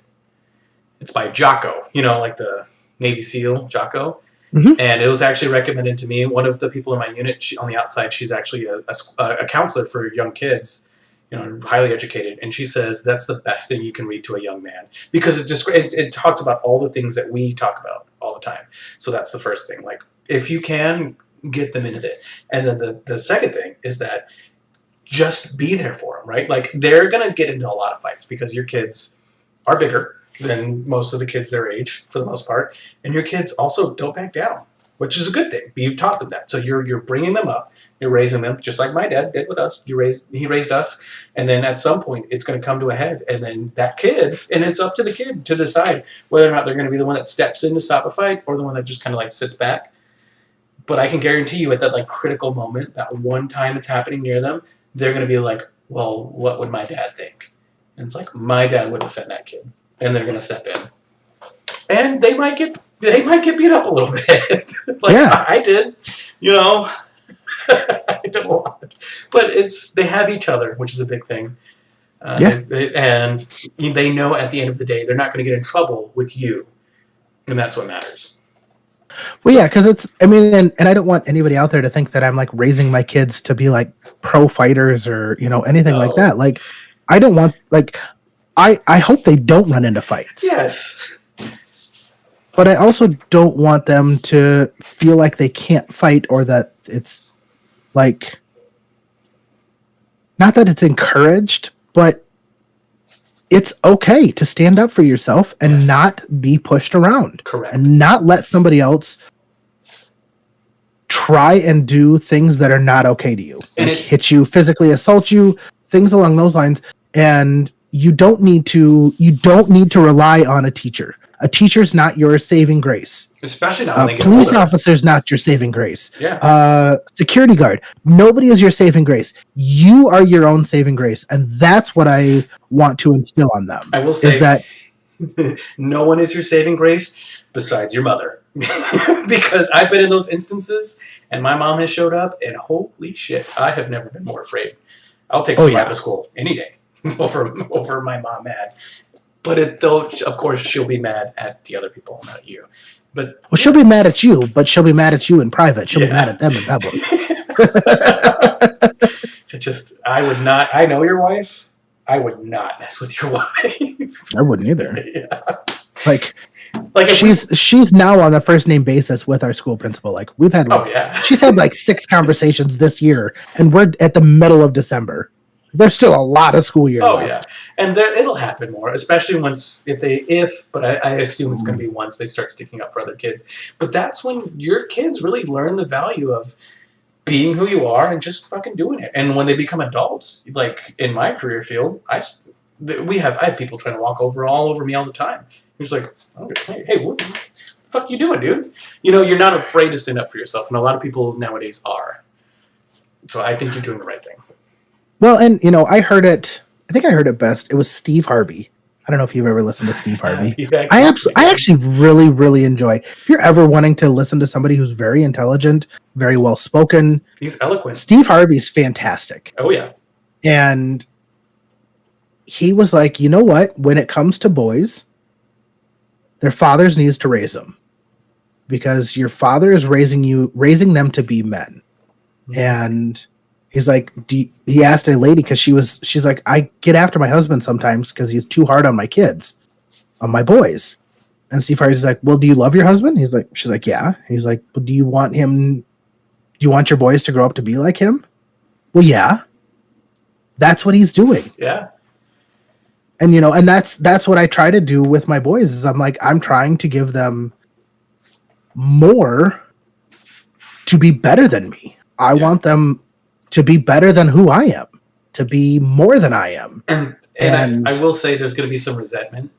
It's by Jocko, you know, like the Navy SEAL Jocko. Mm-hmm. And it was actually recommended to me. One of the people in my unit, on the outside, she's actually a counselor for young kids, you know, highly educated. And she says that's the best thing you can read to a young man, because it talks about all the things that we talk about all the time. So that's the first thing. Like, if you can, get them into it. And then the second thing is that just be there for them, right? Like, they're going to get into a lot of fights because your kids are bigger than most of the kids their age, for the most part. And your kids also don't back down, which is a good thing. You've taught them that. So you're bringing them up. You're raising them just like my dad did with us. He raised us, and then at some point it's going to come to a head, and then that kid, and it's up to the kid to decide whether or not they're going to be the one that steps in to stop a fight or the one that just kind of like sits back. But I can guarantee you at that like critical moment, that one time it's happening near them, they're going to be like, well, what would my dad think? And it's like, my dad would defend that kid, and they're going to step in, and they might get beat up a little bit, like I did, I did a lot, but they have each other, which is a big thing, and they know at the end of the day they're not going to get in trouble with you, and that's what matters. Well, yeah, because and I don't want anybody out there to think that I'm like raising my kids to be like pro fighters or anything like that. Like, I don't want I hope they don't run into fights. Yes. But I also don't want them to feel like they can't fight, or that it's like, not that it's encouraged, but it's okay to stand up for yourself and not be pushed around. Correct. And not let somebody else try and do things that are not okay to you. And hit you, physically assault you, things along those lines. And you don't need to rely on a teacher. A teacher's not your saving grace. Especially not when they get police older. officer's not your saving grace. Yeah. Security guard. Nobody is your saving grace. You are your own saving grace, and that's what I want to instill on them. I will say is that no one is your saving grace besides your mother, because I've been in those instances, and my mom has showed up, and holy shit, I have never been more afraid. I'll take Survival to school any day over my mom mad. But of course, she'll be mad at the other people, not you. But she'll be mad at you, but she'll be mad at you in private. She'll be mad at them in public. I would not. I know your wife. I would not mess with your wife. I wouldn't either. Yeah. Like she's now on a first name basis with our school principal. Like, we've had she's had like 6 conversations this year, and we're at the middle of December. There's still a lot of school year left. Yeah, and it'll happen more, especially but I assume it's going to be once they start sticking up for other kids. But that's when your kids really learn the value of being who you are and just fucking doing it. And when they become adults, like in my career field, I have people trying to walk all over me all the time. It's like, hey, what the fuck you doing, dude? You're not afraid to stand up for yourself, and a lot of people nowadays are. So I think you're doing the right thing. Well, and I heard it. I think I heard it best. It was Steve Harvey. I don't know if you've ever listened to Steve Harvey. I actually really, really enjoy. If you're ever wanting to listen to somebody who's very intelligent, very well spoken, he's eloquent. Steve Harvey's fantastic. Oh yeah, and he was like, you know what? When it comes to boys, their fathers needs to raise them, because your father is raising them to be men, and. He's like, he asked a lady, because she's like, I get after my husband sometimes because he's too hard on my kids, on my boys. And Steve Harvey's like, well, do you love your husband? She's like, yeah. He's like, well, do you want your boys to grow up to be like him? Well, yeah. That's what he's doing. Yeah. And, and that's what I try to do with my boys, is I'm trying to give them more to be better than me. I want them to be better than who I am, to be more than I am. And I will say there's going to be some resentment,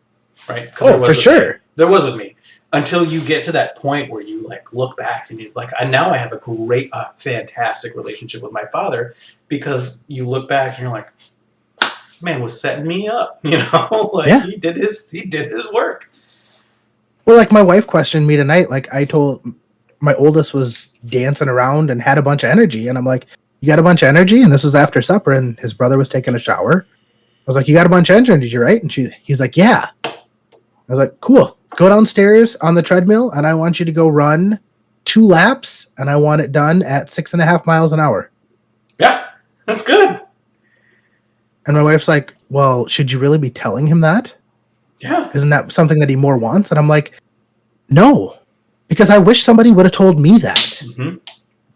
right? For sure. There was with me. Until you get to that point where you like look back and you like, now I have a fantastic relationship with my father, because you look back and you're like, man was setting me up, he did his work. Well, like my wife questioned me tonight. Like, I told my oldest was dancing around and had a bunch of energy, and I'm like, you got a bunch of energy? And this was after supper, and his brother was taking a shower. I was like, you got a bunch of energy, right? And he's like, yeah. I was like, cool. Go downstairs on the treadmill, and I want you to go run 2 laps, and I want it done at 6.5 miles an hour. Yeah, that's good. And my wife's like, well, should you really be telling him that? Yeah. Isn't that something that he more wants? And I'm like, no, because I wish somebody would have told me that. Mm-hmm.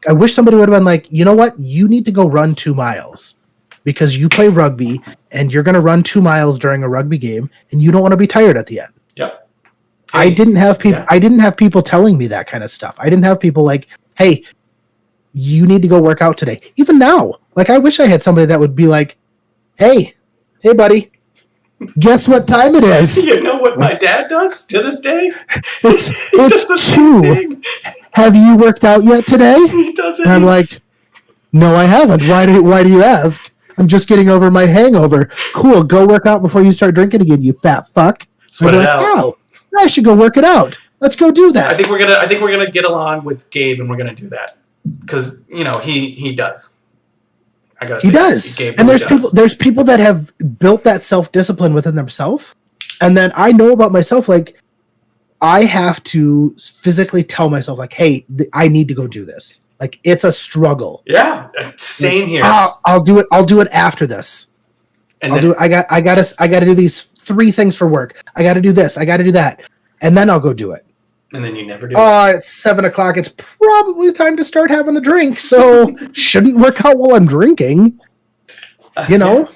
I wish somebody would have been like, you know what? You need to go run 2 miles because you play rugby and you're going to run 2 miles during a rugby game and you don't want to be tired at the end. Yep. I didn't have people telling me that kind of stuff. I didn't have people like, hey, you need to go work out today. Even now, like I wish I had somebody that would be like, hey, buddy, guess what time it is? You know what my dad does to this day? It's He does the same 2. thing. Have you worked out yet today? He does it. And I'm like, no, I haven't. Why do you ask? I'm just getting over my hangover. Cool, go work out before you start drinking again, you fat fuck. Sweat I'm it like, out. oh, I should go work it out. Let's go do that. I think we're gonna get along with Gabe, and we're gonna do that because he does. I gotta say, He does. Gabe And really does. there's people that have built that self-discipline within themselves. And then I know about myself, like I have to physically tell myself, like, hey, I need to go do this. Like it's a struggle. Yeah, same here. I'll do it. I'll do it after this. And I'll do it. I got to do these 3 things for work. I got to do this. I got to do that. And then I'll go do it. And then you never do it. It's 7:00. It's probably time to start having a drink. So shouldn't work out while I'm drinking. You know?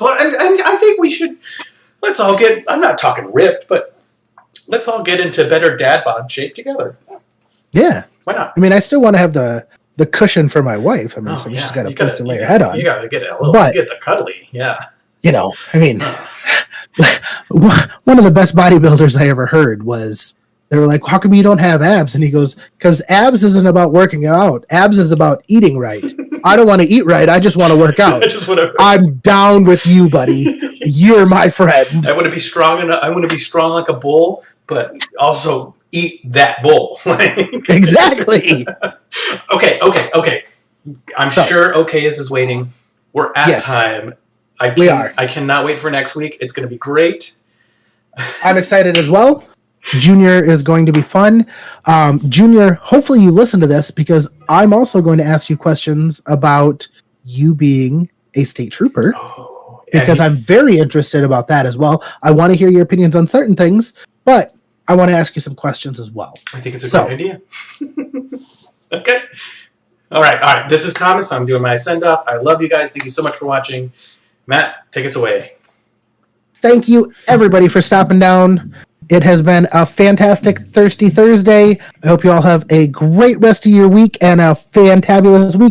Well, and I think we should. Let's all get. I'm not talking ripped, but let's all get into better dad bod shape together. Yeah. Why not? I mean, I still want to have the cushion for my wife. I mean, so she's got a place to lay her head on. You gotta get a little. But- Get the cuddly. Yeah. You know, I mean, one of the best bodybuilders I ever heard was, they were like, how come you don't have abs? And he goes, because abs isn't about working out. Abs is about eating right. I don't want to eat right. I just want to work out. I just want to. I'm down with you, buddy. You're my friend. I want to be strong enough. I want to be strong like a bull, but also eat that bull. Exactly. Okay. I'm sure Okayus is waiting. We're at Yes. time. We are. I cannot wait for next week. It's going to be great. I'm excited as well. Junior is going to be fun. Junior, hopefully you listen to this because I'm also going to ask you questions about you being a state trooper because I'm very interested about that as well. I want to hear your opinions on certain things, but I want to ask you some questions as well. I think it's a great idea. Okay. All right. This is Thomas. I'm doing my send-off. I love you guys. Thank you so much for watching. Matt, take us away. Thank you, everybody, for stopping down. It has been a fantastic Thirsty Thursday. I hope you all have a great rest of your week and a fantabulous weekend.